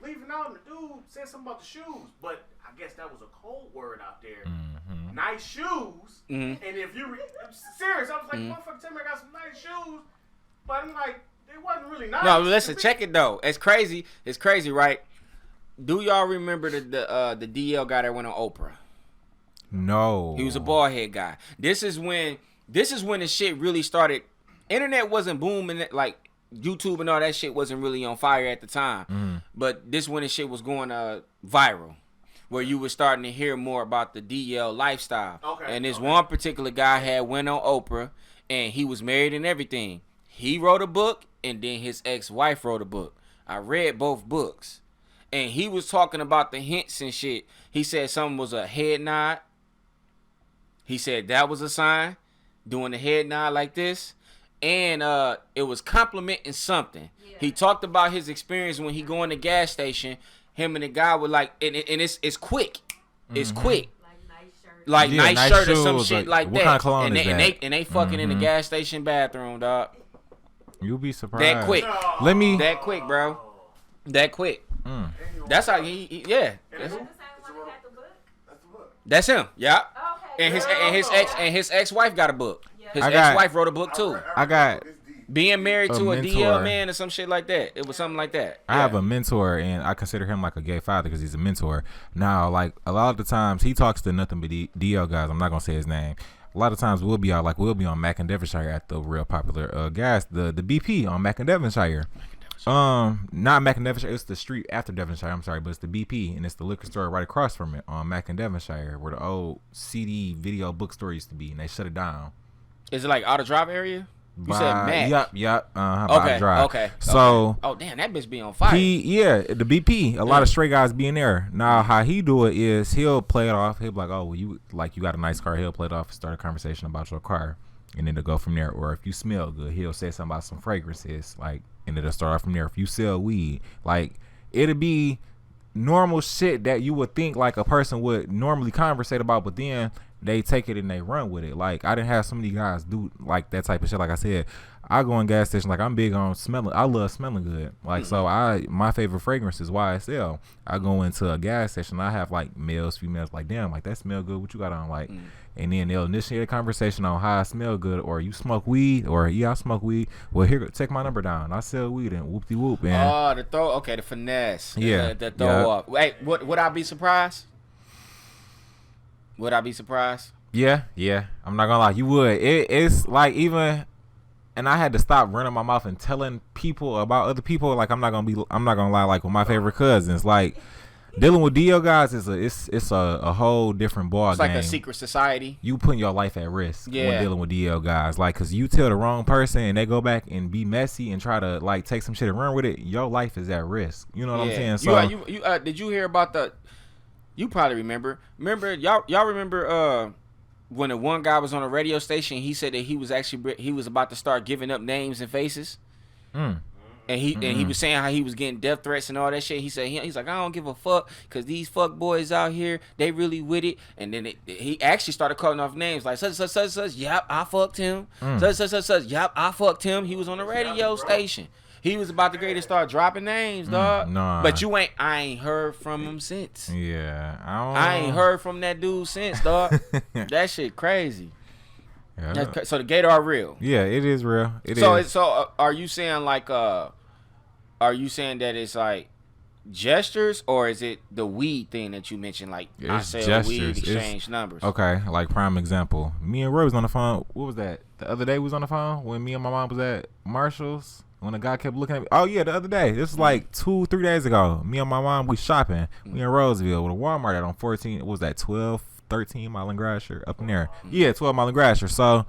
leaving out, and the dude said something about the shoes, but I guess that was a code word out there. Mm-hmm. Nice shoes, and if you I'm serious, I was like, motherfucker, tell me I got some nice shoes, but I'm like, they wasn't really nice. No, listen, check it though. It's crazy, right? Do y'all remember the DL guy that went on Oprah? No. He was a bald head guy. This is when the shit really started. Internet wasn't booming like YouTube and all that shit wasn't really on fire at the time. But this when the shit was going viral, where you were starting to hear more about the DL lifestyle. Okay. And this one particular guy went on Oprah, and he was married and everything. He wrote a book, and then his ex-wife wrote a book. I read both books. And he was talking about the hints and shit. He said something was a head nod. He said that was a sign, doing the head nod like this. And it was complimenting something. Yeah. He talked about his experience when he go in the gas station. Him and the guy were like, and it's quick. It's quick. Like nice shirt or some shit like that. What kind of cologne is that? And they fucking in the gas station bathroom, dog. You'll be surprised. That quick. That quick, bro. That quick. That's how he yeah. That's him. Yeah. And his ex-wife got a book. His ex-wife wrote a book too. I got being married to a mentor. DL man or some shit like that. It was something like that. I have a mentor, and I consider him like a gay father because he's a mentor. Now, like a lot of the times, he talks to nothing but DL guys. I'm not gonna say his name. A lot of times we'll be on Mac and Devonshire at the real popular gas, the BP on Mac and Devonshire. Not Mac and Devonshire, it's the street after Devonshire, I'm sorry, but it's the BP, and it's the liquor store right across from it on Mac and Devonshire, where the old CD video bookstore used to be, and they shut it down. Is it like Auto Drive area? You said Mac. Yep. Okay. Drive. Okay. So. Oh damn, that bitch be on fire. The BP. A lot of straight guys be in there. Now, how he do it is he'll play it off. He'll be like, "Oh, well, you got a nice car." He'll play it off and start a conversation about your car, and then to go from there. Or if you smell good, he'll say something about some fragrances, like, and it'll start off from there. If you sell weed, like, it'll be normal shit that you would think like a person would normally conversate about, but then they take it and they run with it. Like, I didn't have so many guys do like that type of shit. Like I said, I go in gas station, like, I'm big on smelling. I love smelling good. Like, so my favorite fragrance is YSL. I go into a gas station, I have like males, females, like, damn, like, that smell good. What you got on? Like, and then they'll initiate a conversation on how I smell good, or you smoke weed, or yeah, I smoke weed. Well, here, take my number down. I sell weed, and whoop de whoop, man. Oh, the finesse. Yeah. The throw up. Wait, would I be surprised? Would I be surprised? Yeah. I'm not gonna lie, you would. It's like, even, and I had to stop running my mouth and telling people about other people. Like, I'm not gonna lie, like with my favorite cousins, like, Dealing with DL guys is a whole different ball It's game. like a secret society. You putting your life at risk Yeah. when dealing with DL guys. Like, cause you tell the wrong person and they go back and be messy and try to like take some shit and run with it. Your life is at risk. You know what I'm saying? So You did you hear about the? You probably remember. Y'all remember when the one guy was on a radio station? He said that he was about to start giving up names and faces. And he was saying how he was getting death threats and all that shit. He said he's like, I don't give a fuck because these fuck boys out here, they really with it. And then he actually started calling off names like such. Yep, I fucked him. Such. Yep, I fucked him. He was on the radio station. He was about to to start dropping names, dog. Nah. But I ain't heard from him since. Yeah, I ain't heard from that dude since, dog. That shit crazy. Yeah. So the Gator are real. Yeah, it is real. So are you saying like are you saying that it's like gestures or is it the weed thing that you mentioned? Like I sell weed, exchange numbers. Okay, like prime example. Me and Roy was on the phone. What was that? The other day we was on the phone when me and my mom was at Marshall's. When the guy kept looking at me. Oh yeah, the other day. This was like 2-3 days ago. Me and my mom, we shopping. We in Roseville with a Walmart at on 14. What was that? 12, 13 Mile and Grasher up in there. Yeah, 12 Mile and Grasher. So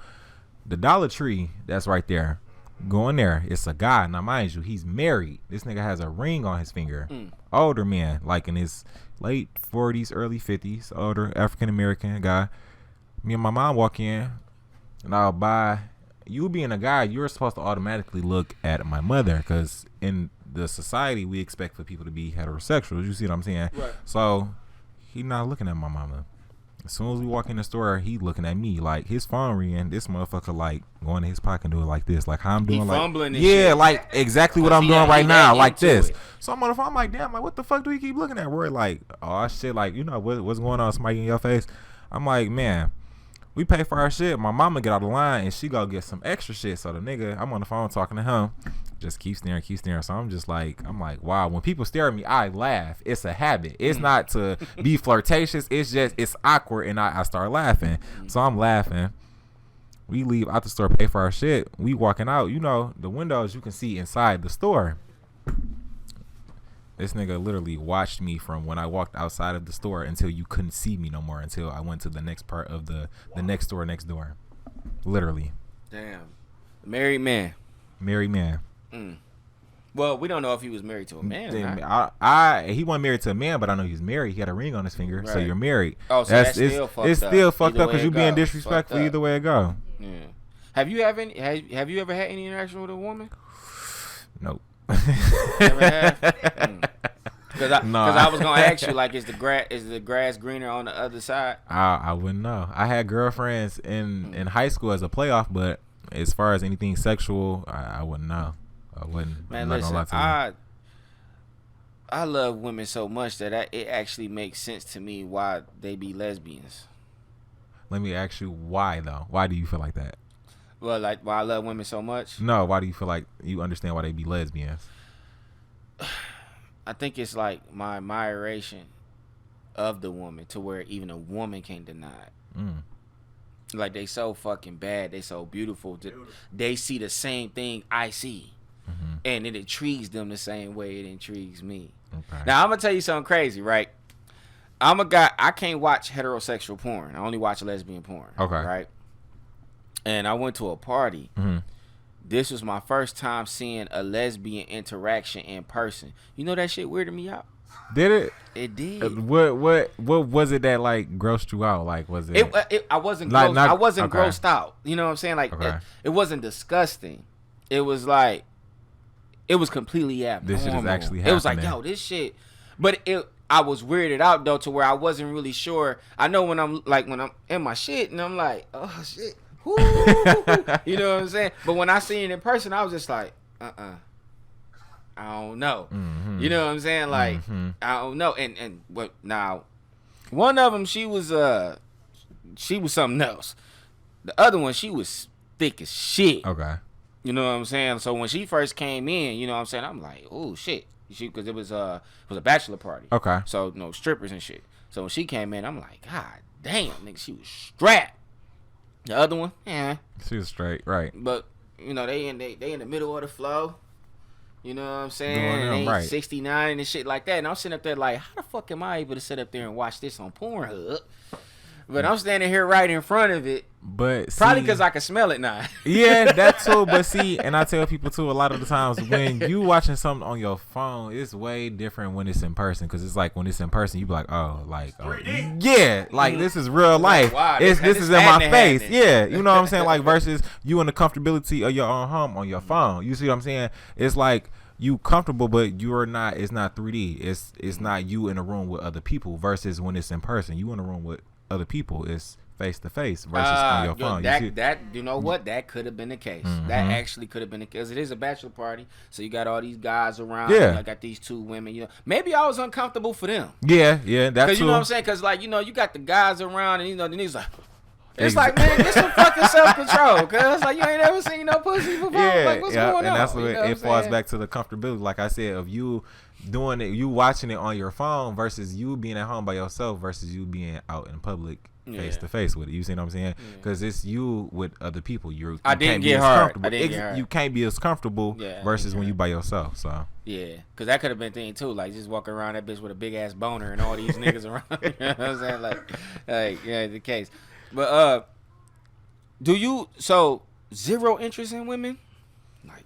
the Dollar Tree that's right there. Go in there. It's a guy. Now mind you, he's married. This nigga has a ring on his finger. Older man, like in his late 40s, early 50s. Older African American guy. Me and my mom walk in, and I'll buy. You being a guy, you're supposed to automatically look at my mother because in the society we expect for people to be heterosexual. You see what I'm saying? Right. So he not looking at my mama. As soon as we walk in the store, he looking at me like his phone ringing. This motherfucker like going in his pocket and doing like this, like how I'm doing, like fumbling and yeah, shit. like exactly what I'm doing right now, like this. It. So I'm on the phone, I'm like, damn, like what the fuck do he keep looking at? Roy like, oh shit, like you know what's going on, somebody in your face. I'm like, man. We pay for our shit. My mama get out of line and she go get some extra shit. So the nigga, I'm on the phone talking to him, just keep staring. So I'm like, wow. When people stare at me, I laugh. It's a habit. It's not to be flirtatious. It's awkward, and I start laughing. So I'm laughing. We leave out the store, pay for our shit. We walking out. You know, the windows you can see inside the store. This nigga literally watched me from when I walked outside of the store until you couldn't see me no more until I went to the next part of the next store next door. Literally. Damn. Married man. Well, we don't know if he was married to a man. He wasn't married to a man, but I know he's married. He had a ring on his finger, so you're married. Oh, so that's still fucked up. It's still fucked up because you being disrespectful either way it go. Yeah. Have you ever had any interaction with a woman? Nope. Never have? Because I was gonna ask you, like, is the grass greener on the other side? I wouldn't know. I had girlfriends in high school as a playoff, but as far as anything sexual, I wouldn't know. I wouldn't. Man, listen, I love women so much that it actually makes sense to me why they be lesbians. Let me ask you why though. Why do you feel like that? Well, like why I love women so much? No, why do you feel like you understand why they be lesbians? I think it's like my admiration of the woman to where even a woman can't deny it. Like they so fucking bad, they so beautiful. They see the same thing I see, and it intrigues them the same way it intrigues me. Okay. Now I'm gonna tell you something crazy, right? I'm a guy. I can't watch heterosexual porn. I only watch lesbian porn. Okay. Right. And I went to a party. This was my first time seeing a lesbian interaction in person. You know that shit weirded me out. Did it? It did. What was it that like grossed you out? Like was it? I wasn't like, I wasn't grossed out. You know what I'm saying? Like it wasn't disgusting. It was like it was completely abnormal. This shit is actually happening. It was like, yo, this shit. But I was weirded out though to where I wasn't really sure. I know when I'm in my shit and I'm like, oh shit. You know what I'm saying? But when I seen it in person, I was just like, I don't know. You know what I'm saying? Like, I don't know. And what now? One of them, she was something else. The other one, she was thick as shit. Okay. You know what I'm saying? So when she first came in, you know what I'm saying? I'm like, oh shit, because it was a bachelor party. Okay. So no strippers and shit. So when she came in, I'm like, God damn, nigga, she was strapped. The other one, she was straight, right? But you know they in the middle of the flow. You know what I'm saying? Doing them, And they right. 69 and shit like that. And I'm sitting up there like, how the fuck am I able to sit up there and watch this on Pornhub? But I'm standing here right in front of it. But Probably because I can smell it now. Yeah, that too. But see, and I tell people too, a lot of the times when you watching something on your phone, it's way different when it's in person. Because it's like when it's in person, you be like, oh, like, yeah, like this is real life. Wow, this is in my face. happening. Yeah, you know what I'm saying? Like versus you in the comfortability of your own home on your phone. You see what I'm saying? It's like you comfortable, but you're not. It's not 3D. It's not you in a room with other people. Versus when it's in person, you in a room with other people. It's face to face versus on your phone. You know what? That could have been the case. That actually could have been the case. It is a bachelor party, so you got all these guys around. Yeah. I got these 2 women. You know, maybe I was uncomfortable for them. Yeah, that's Because you know true. what I'm saying? Because like you got the guys around, and the niggas like. It's like, man, get some fucking self-control, cause like you ain't ever seen no pussy before. Like, what's going on? And that's what You know it I'm falls saying? back to the comfortability. Like I said, of you doing it, you watching it on your phone versus you being at home by yourself versus you being out in public face to face with it. You see what I'm saying? Because it's you with other people. I didn't get hard. You can't be as comfortable versus when you by yourself. So yeah, because that could have been thing too. Like just walking around that bitch with a big ass boner and all these niggas around. You know what I'm saying? Like yeah, the case. But do you zero interest in women? Like,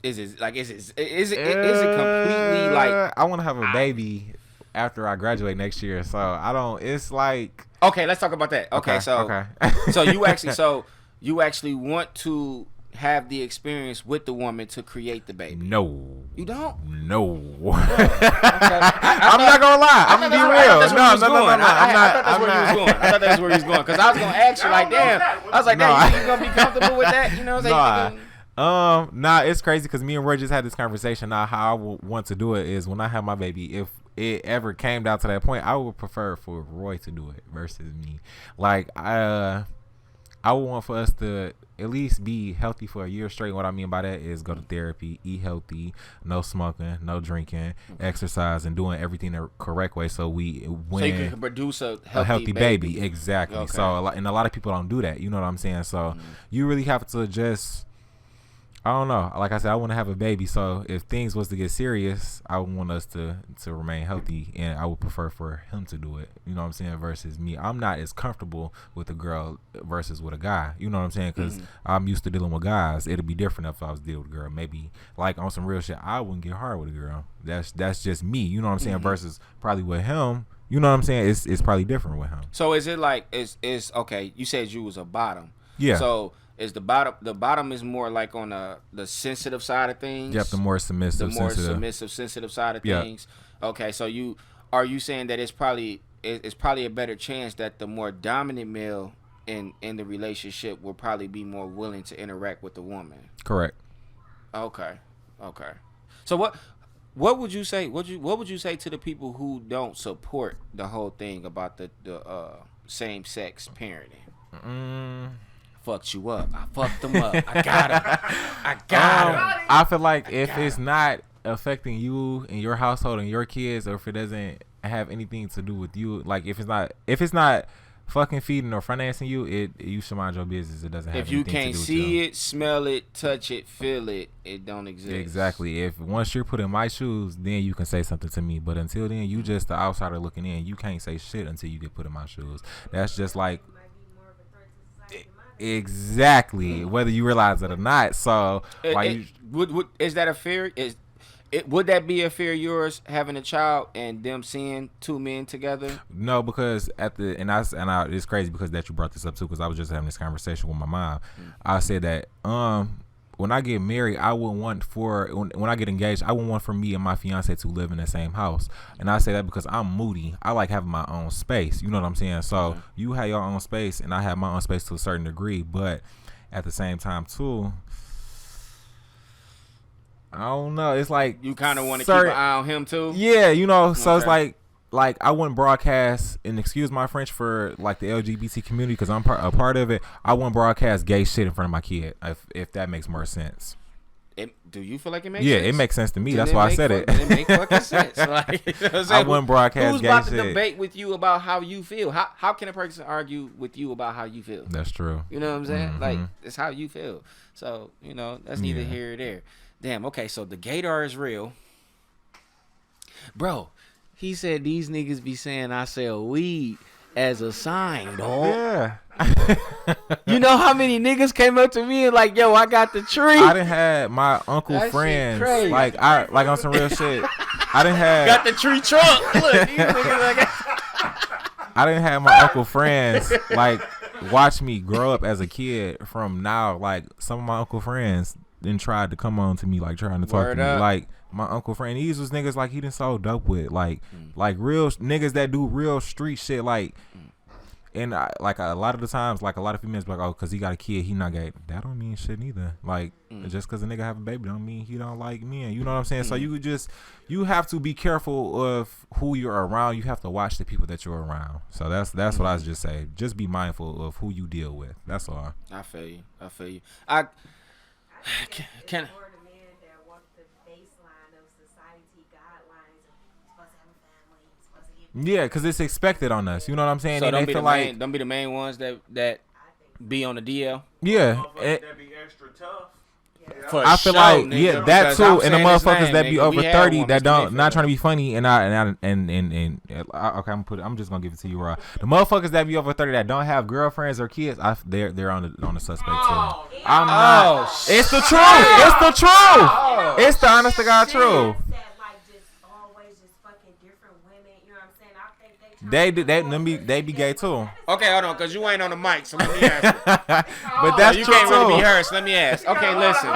is it completely like? I want to have a baby after I graduate next year. So I don't. It's like Okay, let's talk about that. Okay. So you actually want to have the experience with the woman to create the baby? No. You don't? No. Okay. I'm not gonna lie. I'm gonna be real. No. I thought that's where he was going. I thought that's where he was going. Because I was gonna ask you like, damn. I was like, damn, you gonna be comfortable with that? You know what I'm saying? Nah, it's crazy because me and Roy just had this conversation. Now, how I would want to do it is when I have my baby, if it ever came down to that point, I would prefer for Roy to do it versus me. Like, I would want for us to at least be healthy for a year straight. What I mean by that is go to therapy, eat healthy, no smoking, no drinking, exercise, and doing everything the correct way so you can produce a healthy baby. Exactly. Okay. So, and a lot of people don't do that. You know what I'm saying? So you really have to just, I don't know. Like I said, I want to have a baby. So if things was to get serious, I would want us to remain healthy, and I would prefer for him to do it. You know what I'm saying? Versus me. I'm not as comfortable with a girl versus with a guy. You know what I'm saying? Because I'm used to dealing with guys. It'd be different if I was dealing with a girl. Maybe like on some real shit, I wouldn't get hard with a girl. That's just me. You know what I'm saying? Versus probably with him. You know what I'm saying? It's probably different with him. So is it like is okay? You said you was a bottom. Yeah. So is the bottom is more like on the sensitive side of things? Yep, the more submissive, sensitive side of things. Okay, so are you saying that it's probably a better chance that the more dominant male in the relationship will probably be more willing to interact with the woman? Correct. Okay. So what would you say? What would you say to the people who don't support the whole thing about the same sex parenting? Fucked you up. I fucked them up. I got him. I feel like if it's not affecting you and your household and your kids, or if it doesn't have anything to do with you, like if it's not fucking feeding or financing you, you should mind your business. It doesn't have anything to do with you. If you can't see it, smell it, touch it, feel it, it don't exist. Exactly. If once you're put in my shoes, then you can say something to me. But until then, you just the outsider looking in. You can't say shit until you get put in my shoes. That's just like. Exactly, whether you realize it or not. So, is that a fear? Would that be a fear of yours, having a child and them seeing 2 men together? No, because it's crazy because that you brought this up too. Because I was just having this conversation with my mom. I said that when I get married, I wouldn't want when I get engaged, I wouldn't want for me and my fiance to live in the same house. And I say that because I'm moody. I like having my own space. You know what I'm saying? So you have your own space, and I have my own space to a certain degree. But at the same time, too, I don't know. It's like you kind of want to keep an eye on him too. Yeah, you know. So it's like I wouldn't broadcast, and excuse my French for like the LGBT community because I'm a part of it. I wouldn't broadcast gay shit in front of my kid if that makes more sense. Do you feel like it makes Yeah, sense? it makes sense to me. Then That's why I said it. It make fucking sense. Like, you know what I'm saying? I wouldn't broadcast Who's gay about to shit. debate with you about how you feel? How can a person argue with you about how you feel? That's true. You know what I'm saying? Mhm. Like, it's how you feel. So, you know, that's neither here or there. Damn, okay, so the gaydar is real. Bro, he said these niggas be saying I sell weed as a sign, dog. Yeah. You know how many niggas came up to me and like, yo, I got the tree. I done had my uncle That shit friends crazy. like on some real shit. I done had Got the tree trunk. Look, these niggas like, I didn't have my uncle friends like watch me grow up as a kid from now. Like some of my uncle friends then tried to come on to me like trying to talk Word to me. up. Like my uncle friend, these was niggas like he done so dope with like real niggas that do real street shit like. And like a lot of the times, like a lot of females be like, oh, cause he got a kid, he not gay. That don't mean shit neither. Like just cause a nigga have a baby don't mean he don't like men. You know what I'm saying? So you have to be careful of who you're around. You have to watch the people that you're around. So that's what I was just saying. Just be mindful of who you deal with. That's all. I feel you. I can. Yeah, cause it's expected on us. You know what I'm saying? So and don't they be feel the like main, don't be the main ones that be on the DL. yeah. Motherfuckers that be extra tough. For I feel sure, like nigga, that because too, I'm and the saying his motherfuckers name, that be nigga. over We had 30 one, that Mr. don't Mayfield. not trying to be funny, and I'm just gonna give it to you raw. The motherfuckers that be over 30 that don't have girlfriends or kids, they're on the suspect too. I'm not. It's the truth. It's the truth. It's the honest to God truth. They be gay too. Okay, hold on, cause you ain't on the mic, so let me ask you. But that's You true can't really be too. her, so let me ask. Okay, listen.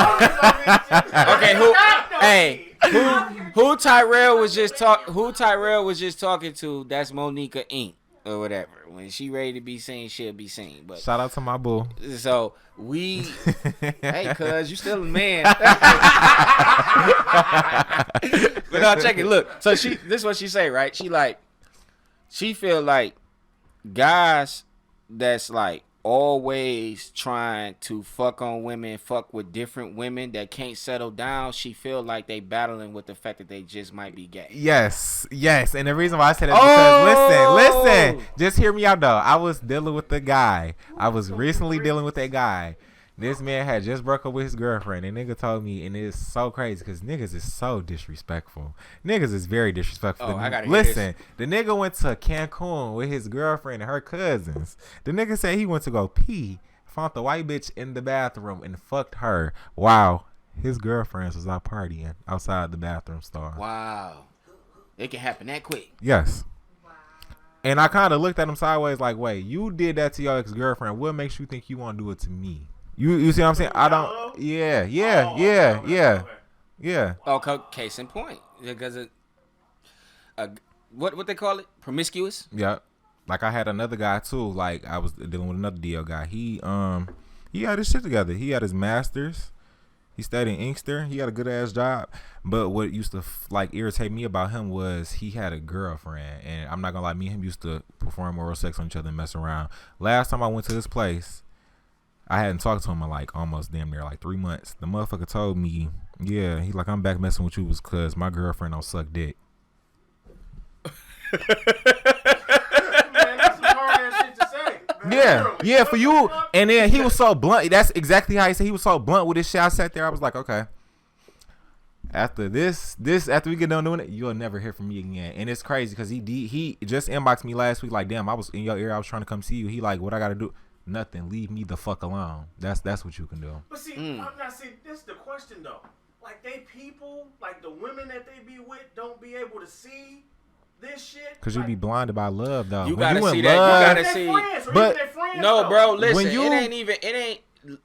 Okay, who Tyrell was just talking to? That's Monica Inc. or whatever. When she ready to be seen, she'll be seen. But Shout out to my boo. so we, hey, cuz you still a man. But no, check it. Look, so this is what she say, right? She feel like guys that's like always trying to fuck on women, fuck with different women that can't settle down. She feel like they battling with the fact that they just might be gay. Yes. And the reason why I said it is because listen. Just hear me out though. I was dealing with the guy. I was recently dealing with that guy. This man had just broke up with his girlfriend, and nigga told me, and it's so crazy because niggas is so disrespectful. Niggas is very disrespectful. Oh, I gotta hear listen. The nigga went to Cancun with his girlfriend and her cousins. The nigga said he went to go pee, found the white bitch in the bathroom, and fucked her. Wow, his girlfriends was out partying outside the bathroom stall. Wow, it can happen that quick. Yes. And I kind of looked at him sideways, like, wait, you did that to your ex girlfriend. What makes you think you want to do it to me? You see what I'm saying? I don't. Yeah. Okay, case in point, because what they call it, promiscuous. Yeah. Like I had another guy too. Like I was dealing with another DL guy. He had his shit together. He had his masters. He stayed in Inkster. He had a good ass job. But what used to like irritate me about him was he had a girlfriend, and I'm not gonna lie, me and him used to perform oral sex on each other and mess around. Last time I went to his place, I hadn't talked to him in like almost damn near like 3 months. The motherfucker told me, yeah, he like, I'm back messing with you was cause my girlfriend don't suck dick. Man, that's some hard ass shit to say. Yeah, for you. And then he was so blunt. That's exactly how he said. He was so blunt with this shit. I sat there. I was like, okay. After this, after we get done doing it, you'll never hear from me again. And it's crazy because he just inboxed me last week. Like, damn, I was in your ear. I was trying to come see you. He like, what I got to do? Nothing. Leave me the fuck alone. That's what you can do. But see, this is the question though. Like they people, like the women that they be with, don't be able to see this shit. Cause you be blinded by love, though. You When gotta see in that. love- You gotta They're see. friends, or but- even their friends, No, though. bro, listen. When you- It ain't.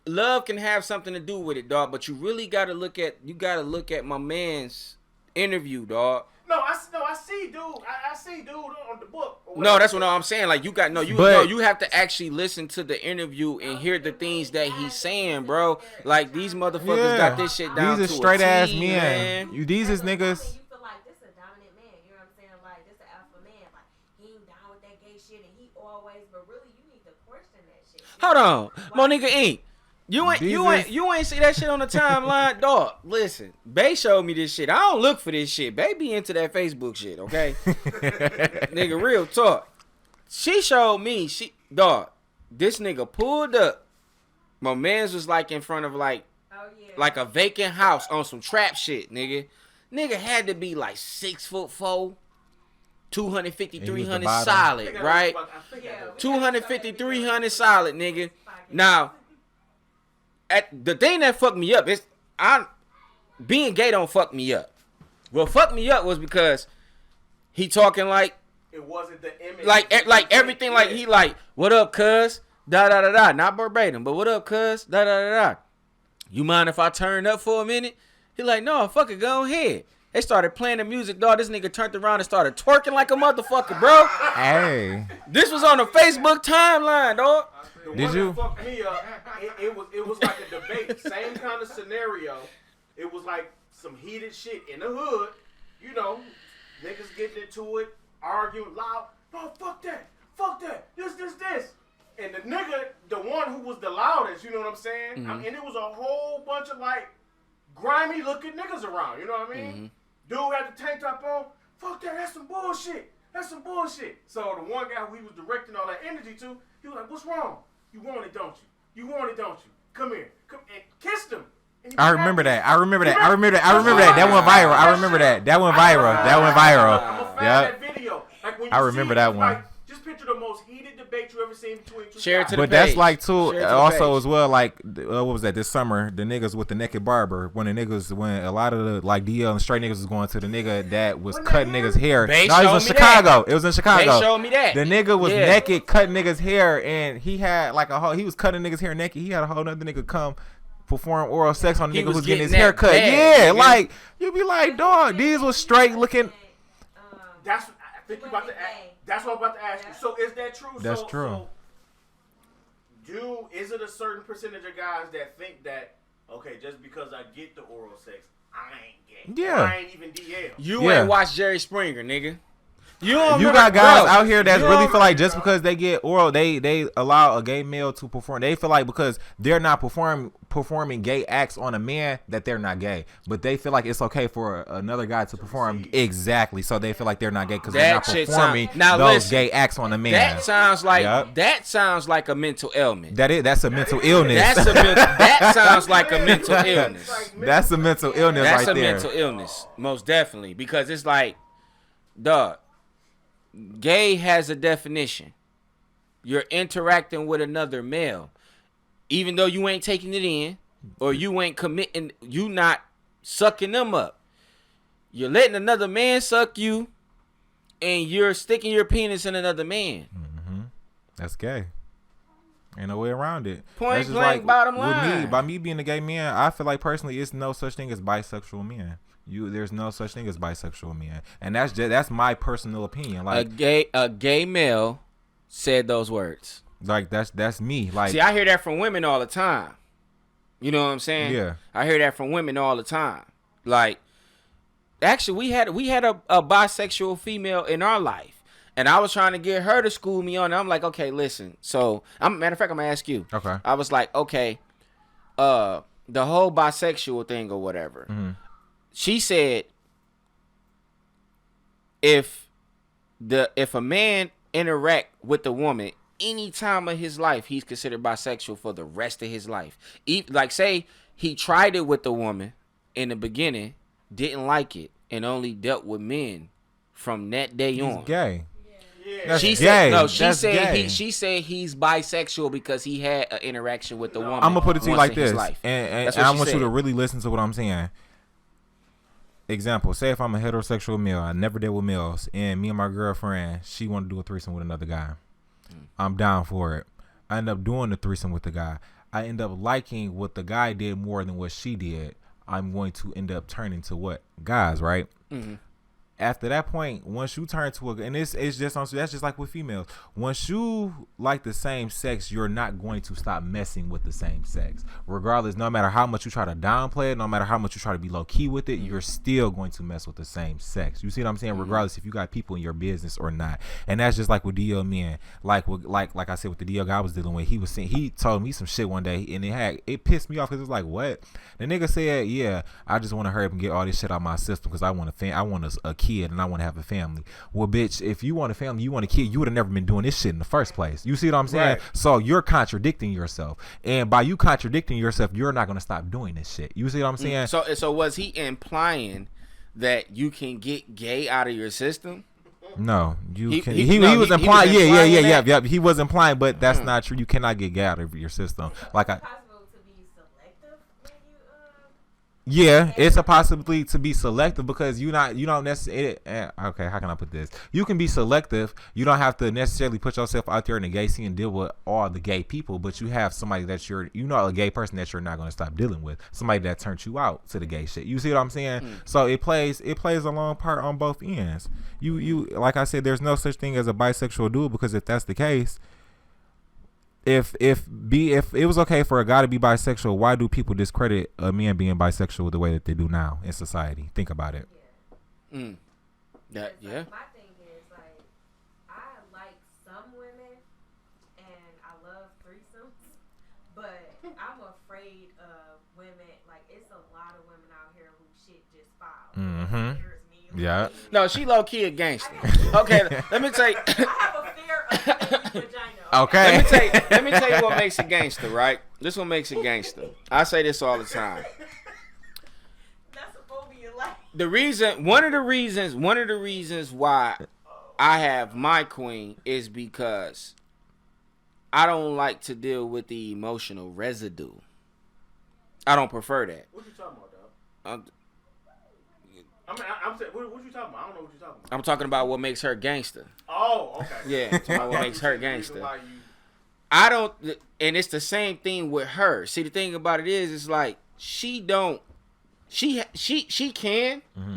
Love can have something to do with it, dog. But you really gotta look at. You gotta look at my man's interview, dog. No, I see, dude. I see, dude, on the book. or No, whatever. that's what I'm saying. Like you got you have to actually listen to the interview and hear the things that he's saying, bro. Like these motherfuckers got this shit down. These are to straight a ass T, men. man. These is niggas. You feel like this a dominant man, you know what I'm saying? Like this an alpha man, like he ain't down with that gay shit, and he always. But really, you need to question that shit. Hold on, Monica Inc. You ain't see that shit on the timeline, dog. Listen, Bay showed me this shit. I don't look for this shit. Bay be into that Facebook shit, okay? Nigga, real talk. She showed me, dog. This nigga pulled up. My man's was like in front of like a vacant house on some trap shit, nigga. Nigga had to be like 6'4", 250, 300 solid, right? 250, 300 solid, nigga. Now, the thing that fucked me up is being gay don't fuck me up. What fucked me up was because he talking like it wasn't the image. Like everything, like he like, what up, cuz? Da da da da. Not verbatim, but what up, cuz? Da da da da. You mind if I turn up for a minute? He like, no, fuck it, go ahead. They started playing the music, dog. This nigga turned around and started twerking like a motherfucker, bro. Hey. This was on the Facebook timeline, dog. Did you? That fucked me up. It was like a debate, same kind of scenario. It was like some heated shit in the hood. You know, niggas getting into it, arguing loud. No, fuck that. This. And the nigga, the one who was the loudest, you know what I'm saying? Mm-hmm. And it was a whole bunch of like grimy looking niggas around, you know what I mean? Mm-hmm. Dude had the tank top on. Fuck that, that's some bullshit. So the one guy who he was directing all that energy to, he was like, what's wrong? You want it, don't you? Come here. Come and kissed him. I remember that. That went viral. I'm a fan Yep. of that video. Like when you I remember see that it, one. like, just picture the most heated debate you ever seen between two Share it guys. to the But that's page. like too. Share it to the Also page. as well, like what was that this summer? The niggas with the naked barber. When a lot of the like DL and straight niggas was going to the nigga that was cutting niggas hair. They No, it was showed in me Chicago. that. It was in Chicago. They showed me that. The nigga was Yeah. naked cutting niggas hair, and he had like he was cutting niggas hair naked. He had a whole nother nigga come perform oral sex on the He nigga was who's getting his getting hair that cut. bag, Yeah, nigga. like you be like, dog, these was straight looking. That's what I think you about to ask. That's what I'm about to ask you. So is that true? That's true. Is it a certain percentage of guys that think that okay, just because I get the oral sex, I ain't gay. Yeah. Or I ain't even DL. You Yeah. ain't watched Jerry Springer, nigga. You got guys out here that you really don't- feel like just because they get oral, they allow a gay male to perform. They feel like because they're not performing gay acts on a man that they're not gay, but they feel like it's okay for another guy to perform exactly. So they feel like they're not gay because they're That not shit performing now those listen, gay acts on a man. That sounds like Yup. that sounds like a mental ailment. That's a mental illness. That sounds like a mental illness. That's a mental illness That's right a there. mental illness, most definitely, because it's like, dog, gay has a definition. You're interacting with another male, even though you ain't taking it in, or you ain't committing, you not sucking them up. You're letting another man suck you, and you're sticking your penis in another man. That's gay. Ain't no way around it. Point That's just blank, bottom with line. me, by me being a gay man, I feel like personally, it's no such thing as bisexual men. There's no such thing as bisexual men, and that's my personal opinion. Like A gay male said those words. like that's me. Like See, I hear that from women all the time. You know what I'm saying? Yeah. I hear that from women all the time. Like, actually, we had a bisexual female in our life, and I was trying to get her to school me on it. I'm like, okay, listen. So, matter of fact, I'm gonna ask you. Okay. I was like, okay, the whole bisexual thing or whatever. Mm-hmm. She said, if a man interact with a woman any time of his life, he's considered bisexual for the rest of his life. Like, say he tried it with a woman in the beginning, didn't like it, and only dealt with men from that day on. he's gay. Yeah. That's She gay. said no. That's gay. She said he's bisexual because he had an interaction with the woman. I'm gonna put it to you once like in his this, life. and That's I what she want you to said. really listen to what I'm saying. Example: say if I'm a heterosexual male, I never deal with males, and me and my girlfriend, she want to do a threesome with another guy. I'm down for it. I end up doing the threesome with the guy. I end up liking what the guy did more than what she did. I'm going to end up turning to what? Guys, right? Mm-hmm. after that point, once you turn to and it's just on, that's just like with females. Once you like the same sex, you're not going to stop messing with the same sex, regardless. No matter how much you try to downplay it, no matter how much you try to be low key with it, you're still going to mess with the same sex. You see what I'm saying? Regardless if you got people in your business or not. And that's just like with DL men. Like I said with the DL guy I was dealing with, he told me some shit one day, and it pissed me off because it was like, what? The nigga said, yeah, I just want to hurry up and get all this shit out my system because I want a kid and I want to have a family. Well, bitch, if you want a family, you want a kid, you would have never been doing this shit in the first place. You see what I'm saying? Right. So you're contradicting yourself, and by you contradicting yourself, you're not going to stop doing this shit. You see what I'm saying? So was he implying that you can get gay out of your system? No, he was implying. Yeah. He was implying, but that's not true. You cannot get gay out of your system. Like yeah, it's a possibility to be selective because you don't necessarily. Okay, how can I put this? You can be selective. You don't have to necessarily put yourself out there in the gay scene and deal with all the gay people, but you have somebody that a gay person that you're not going to stop dealing with. Somebody that turns you out to the gay shit. You see what I'm saying? So it plays a long part on both ends. You like I said, there's no such thing as a bisexual dude because if that's the case. If it was okay for a guy to be bisexual, why do people discredit a man being bisexual the way that they do now in society? Think about it. My thing is, like, I like some women and I love threesomes, but I'm afraid of women. Like, it's a lot of women out here who shit just foul. Mm-hmm. Yeah. No, she low key a gangster. Okay, let me tell you. I have a fear of vagina. Okay. Let me tell you what makes a gangster, right? This one makes a gangster. I say this all the time. That's a phobia, like. One of the reasons why I have my queen is because I don't like to deal with the emotional residue. I don't prefer that. What you talking about, dog? I'm saying, what you talking about? I don't know what you're talking about. I'm talking about what makes her gangster. Oh, okay. Yeah, talking about what makes her gangster. I don't, and it's the same thing with her. See, the thing about it is, it's like she can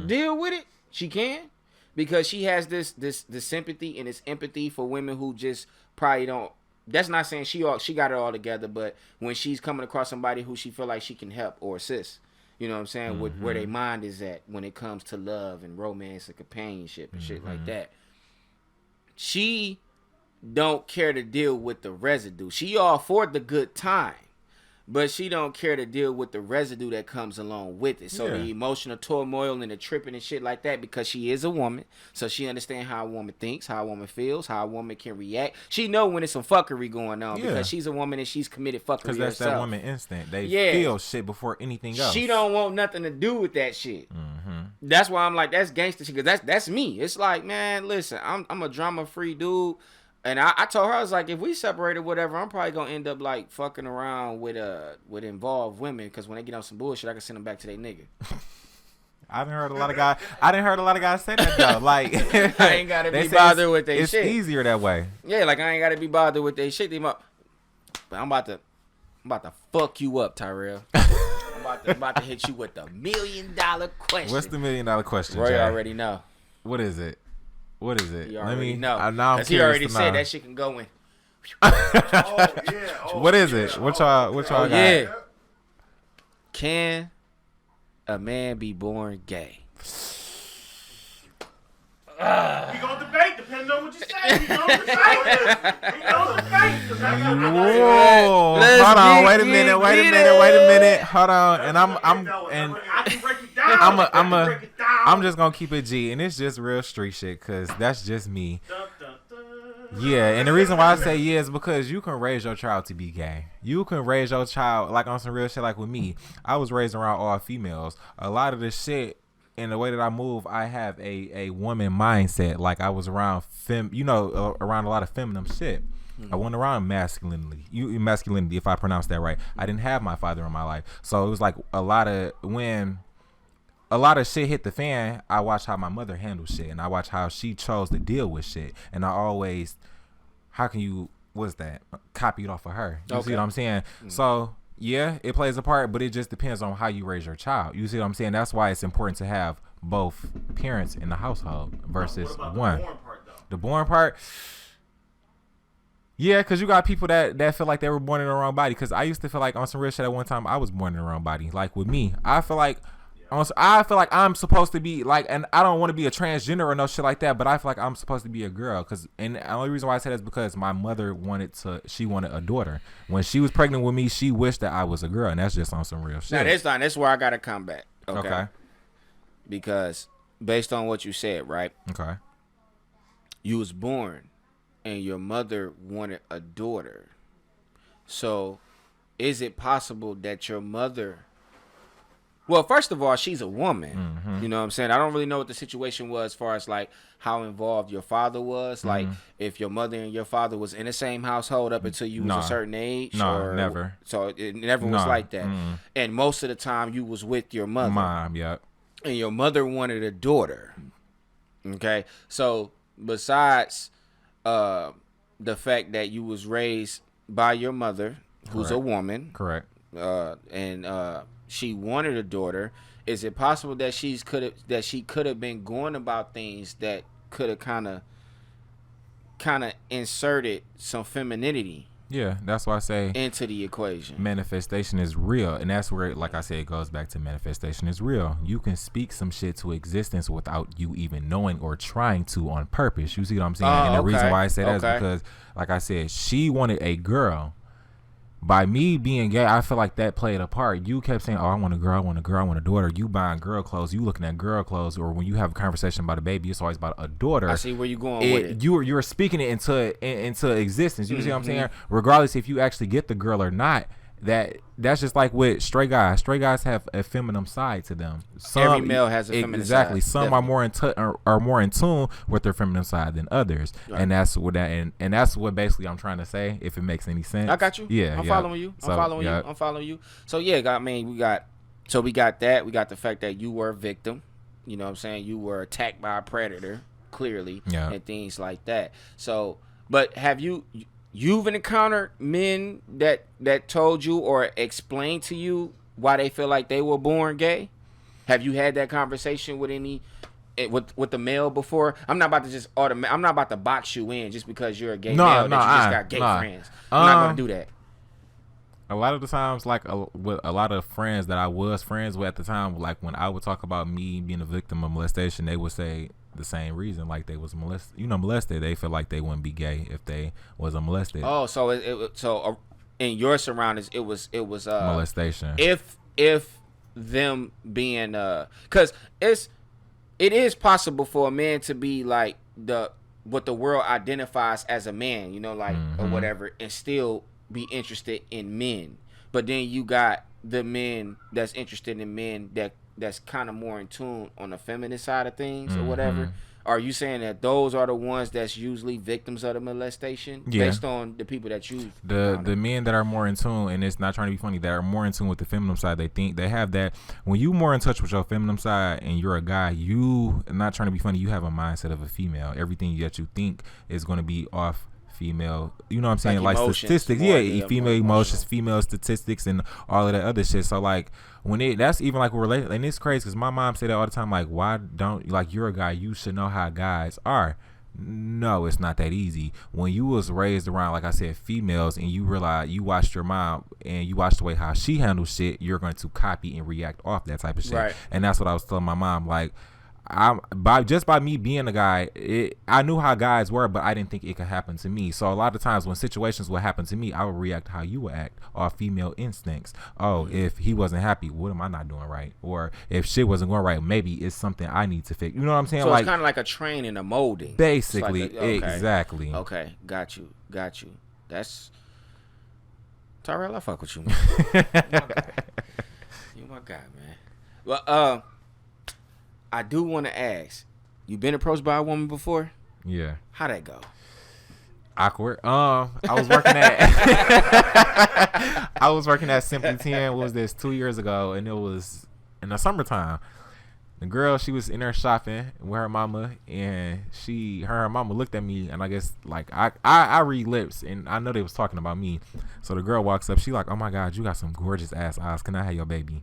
deal with it. She can, because she has this sympathy and this empathy for women who just probably don't. That's not saying she got it all together, but when she's coming across somebody who she feel like she can help or assist. You know what I'm saying? Mm-hmm. Where their mind is at when it comes to love and romance and companionship and shit like that. She don't care to deal with the residue. She all for the good time, but she don't care to deal with the residue that comes along with it. So the emotional turmoil and the tripping and shit like that, because she is a woman, so she understands how a woman thinks, how a woman feels, how a woman can react. She know when it's some fuckery going on because she's a woman and she's committed fuckery herself. Because that's that woman instinct. They feel shit before anything else. She don't want nothing to do with that shit. That's why I'm like, that's gangster shit, because that's me. It's like, man, listen, I'm a drama-free dude. And I told her, I was like, if we separated, whatever, I'm probably gonna end up like fucking around with involved women, because when they get on some bullshit, I can send them back to their nigga. I didn't heard a lot of guys say that though. Like, I ain't gotta be bothered with their shit. It's easier that way. Yeah, like I ain't gotta be bothered with their shit. But I'm about to fuck you up, Tyrell. I'm about to hit you with the $1 million question. What's the $1 million question, Roy Jay? already know. What is it? What is it? He already know. Because he already said that shit can go in. What is it? What y'all got? Yeah. Can a man be born gay? We gonna debate depending on what you say. We gonna debate. Whoa! Hold on. Wait a minute. Hold on. And I can break it down. I'm just gonna keep it G, and it's just real street shit, cause that's just me. Yeah, and the reason why I say is because you can raise your child to be gay. You can raise your child like on some real shit. Like with me, I was raised around all females. A lot of the shit and the way that I move, I have a woman mindset. Like I was around around a lot of feminine shit. I went around masculinity, if I pronounce that right. I didn't have my father in my life, so it was like when a lot of shit hit the fan, I watched how my mother handled shit, and I watched how she chose to deal with shit. And I always, copy it off of her. You see what I'm saying? So, yeah, it plays a part, but it just depends on how you raise your child. You see what I'm saying? That's why it's important to have both parents in the household versus What about one. The born part, though? The born part. Yeah, because you got people that feel like they were born in the wrong body. Because I used to feel like on some real shit at one time I was born in the wrong body. Like with me, I feel like I'm supposed to be like, and I don't want to be a transgender or no shit like that, but I feel like I'm supposed to be a girl. And the only reason why I say that is because my mother wanted a daughter. When she was pregnant with me, she wished that I was a girl, and that's just on some real shit. Now this time, that's where I gotta come back. Okay. Because based on what you said, right? Okay. You was born, and your mother wanted a daughter. So, is it possible that your mother? Well, first of all, she's a woman. Mm-hmm. You know what I'm saying? I don't really know what the situation was as far as like how involved your father was. Like if your mother and your father was in the same household up until you was a certain age. No, never. So it never was like that. And most of the time you was with your mother. Mom, yep. And your mother wanted a daughter. Okay? So besides the fact that you was raised by your mother, who's a woman. Correct. And she wanted a daughter. Is it possible that she could have been going about things that could have kind of inserted some femininity? Yeah, that's why I say into the equation. Manifestation is real, and that's where, like I said, it goes back to manifestation is real. You can speak some shit to existence without you even knowing or trying to on purpose. You see what I'm saying? And the reason why I say that is because, like I said, she wanted a girl. By me being gay, I feel like that played a part. You kept saying, "Oh, I want a girl, I want a girl, I want a daughter." You buying girl clothes, you looking at girl clothes, or when you have a conversation about a baby, it's always about a daughter. I see where you're going with it. You're speaking it into existence. You see what I'm saying? Regardless if you actually get the girl or not. That's just like with straight guys. Straight guys have a feminine side to them. Every male has a feminine side. Exactly. Some are more in tune with their feminine side than others, and that's what and that's what basically I'm trying to say. If it makes any sense, I got you. Yeah, I'm following you. I'm following you. So yeah, we got that. We got the fact that you were a victim. You know what I'm saying? You were attacked by a predator, clearly, and things like that. So, but have you've encountered men that told you or explained to you why they feel like they were born gay? Have you had that conversation with with the male before? I'm not about to box you in just because you're a gay male that you just got gay friends. I'm not gonna do that. A lot of the times, like with a lot of friends that I was friends with at the time, like when I would talk about me being a victim of molestation, they would say the same reason, like they was molested. They feel like they wouldn't be gay if they wasn't molested. Oh, so so in your surroundings, it was molestation. If them being because it is possible for a man to be like what the world identifies as a man, or whatever, and still be interested in men. But then you got the men that's interested in men that's kind of more in tune on the feminine side of things or whatever. Are you saying that those are the ones that's usually victims of the molestation based on the people that you've the men that are more in tune, and it's not trying to be funny, that are more in tune with the feminine side, they think they have that. When you more in touch with your feminine side and you're a guy, you, not trying to be funny, you have a mindset of a female. Everything that you think is going to be off female, you know what I'm saying, like statistics, female emotions, female statistics, and all of that other shit. So like that's even like related, and it's crazy because my mom say that all the time, like, why don't, like, you're a guy, you should know how guys are. No, it's not that easy. When you was raised around, like I said, females, and you realize you watched your mom and you watched the way how she handles shit, you're going to copy and react off that type of shit. Right. And that's what I was telling my mom, like, by me being a guy, I knew how guys were, but I didn't think it could happen to me. So a lot of times when situations would happen to me, I would react how you would act, or female instincts. Oh, if he wasn't happy, what am I not doing right? Or if shit wasn't going right, maybe it's something I need to fix. You know what I'm saying? So it's kind of like a training, a molding. Basically, exactly. Okay, got you. That's Tyrell. I fuck with you, man. You my guy, man. Well, I do want to ask, you been approached by a woman before? Yeah. How'd that go? Awkward. I was working at Simply 10. What was this, 2 years ago? And it was in the summertime. The girl, she was in there shopping with her mama, and her mama looked at me, and I guess, like, I read lips, and I know they was talking about me. So the girl walks up. She like, "Oh my God, you got some gorgeous ass eyes. Can I have your baby?"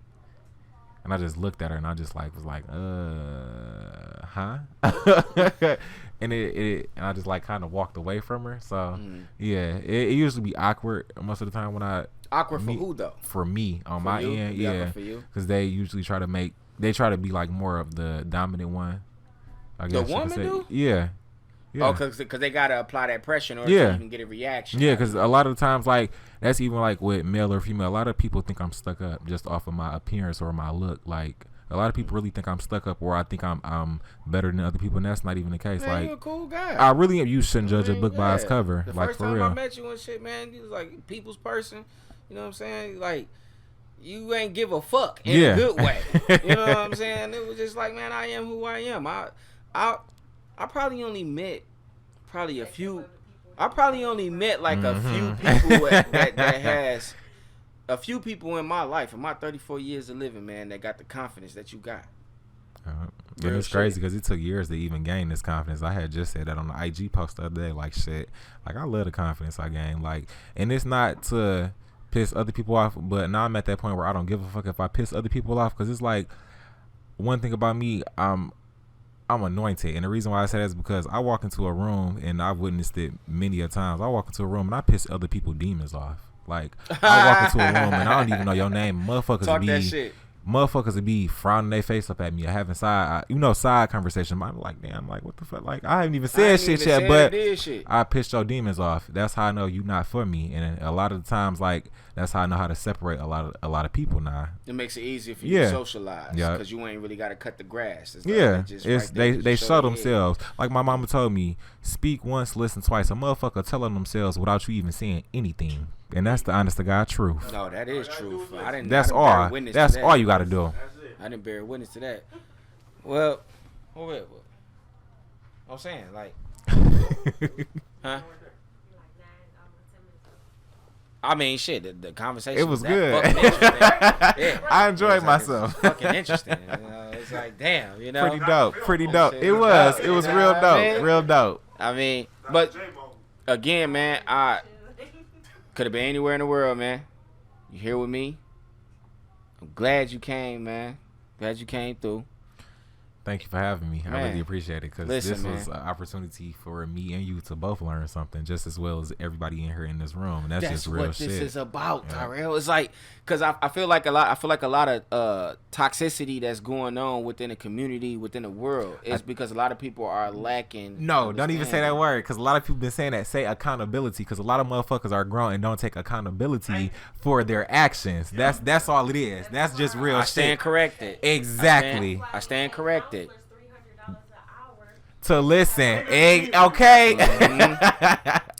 And I just looked at her and I just like was like, huh? and and I just like kind of walked away from her. So yeah, it usually be awkward most of the time when I awkward for who though? For me on my end, yeah, because they usually try to be like more of the dominant one. I guess the woman do? Yeah. Oh, because they gotta apply that pressure in order to even get a reaction. Yeah, because a lot of the times, like that's even like with male or female. A lot of people think I'm stuck up just off of my appearance or my look. Like a lot of people really think I'm stuck up, or I think I'm better than other people, and that's not even the case. Man, like you're a cool guy. I really am. You shouldn't judge a book by its cover. The like first for time real. I met you and shit, man, you was like a people's person. You know what I'm saying? Like you ain't give a fuck in a good way. You know what I'm saying? It was just like, man, I am who I am. I probably only met. I probably only met like a few people that has a few people in my life, in my 34 years of living, man, that got the confidence that you got. And it's crazy because it took years to even gain this confidence. I had just said that on the IG post the other day, like shit, like I love the confidence I gained, like, and it's not to piss other people off, but now I'm at that point where I don't give a fuck if I piss other people off, because it's like one thing about me, I'm anointed, and the reason why I say that is because I walk into a room, and I've witnessed it many a times. I walk into a room and I piss other people demons off. Like I walk into a room and I don't even know your name. Motherfuckers would be frowning their face up at me or having side conversation. I'm like, damn, like what the fuck? Like I haven't even said shit yet, but I pissed your demons off. That's how I know you not for me. And a lot of the times, like that's how I know how to separate a lot of people now. It makes it easier for you to socialize because you ain't really got to cut the grass. They show themselves. Like my mama told me, speak once, listen twice. A motherfucker telling themselves without you even saying anything. And that's the honest to God truth. No, that is truth. That's all you got to do. I didn't bear witness to that. Well, what I'm saying, like, huh? I mean, shit. The conversation. It was good. I enjoyed myself. It was fucking interesting. It's like, damn, you know. Pretty dope. It was real dope. Real dope. I mean, but again, man, I could have been anywhere in the world, man. You here with me? I'm glad you came, man. Glad you came through. Thank you for having me. I really appreciate it, because this was an opportunity for me and you to both learn something just as well as everybody in here in this room. And that's just real shit. That's what this is about, Tyrell. It's like, because I feel like a lot of toxicity that's going on within the community, within the world, is because a lot of people are lacking. No, don't even say that word, because a lot of people been saying that. Say accountability, because a lot of motherfuckers are grown and don't take accountability for their actions. That's all it is. That's just real shit. I stand corrected. Exactly. I stand corrected. To listen, okay.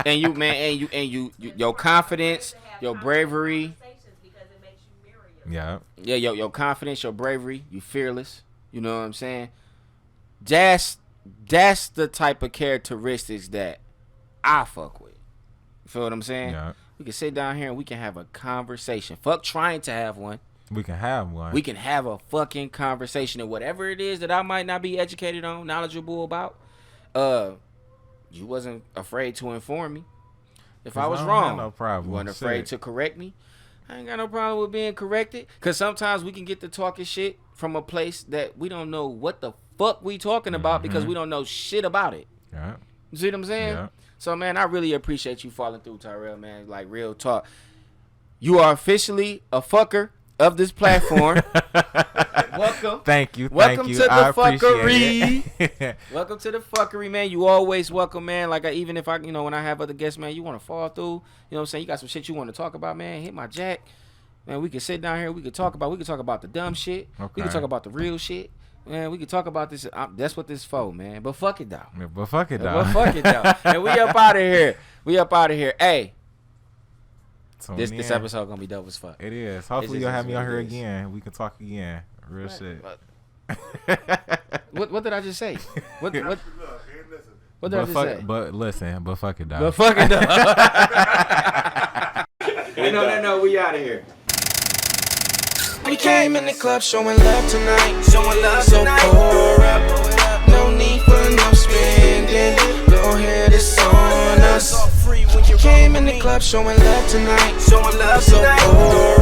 And you, man, and you, your confidence, your bravery. Yeah. Your confidence, your bravery. You fearless. You know what I'm saying? That's the type of characteristics that I fuck with. You feel what I'm saying? Yeah. We can sit down here and we can have a conversation. Fuck trying to have one. We can have one. We can have a fucking conversation, and whatever it is that I might not be educated on, knowledgeable about, you wasn't afraid to inform me. If I was wrong, no problem. You wasn't afraid to correct me. I ain't got no problem with being corrected, because sometimes we can get to talking shit from a place that we don't know what the fuck we talking about because we don't know shit about it. Yeah. You see what I'm saying? Yeah. So, man, I really appreciate you falling through, Tyrell, man. Like, real talk. You are officially a fucker of this platform. Welcome. Thank you. Welcome to the fuckery. Welcome to the fuckery, man. You always welcome, man. Like, even if when I have other guests, man, you want to fall through, you know what I'm saying? You got some shit you want to talk about, man. Hit my jack. Man, we can sit down here. We can talk about the dumb shit. Okay. We can talk about the real shit. Man, we can talk about this. That's what this for, man. But fuck it, though. And we up out of here. Hey. This episode gonna be dope as fuck. It is. Hopefully you'll have me on here again. We can talk again. Real shit. What did I just say? What did I just say? But listen, but fuck it, dog. No, we out of here. We came in the club showing love tonight. So pour up. No need for no spending. Go ahead, it's on us. Came in the club showing love tonight. So pour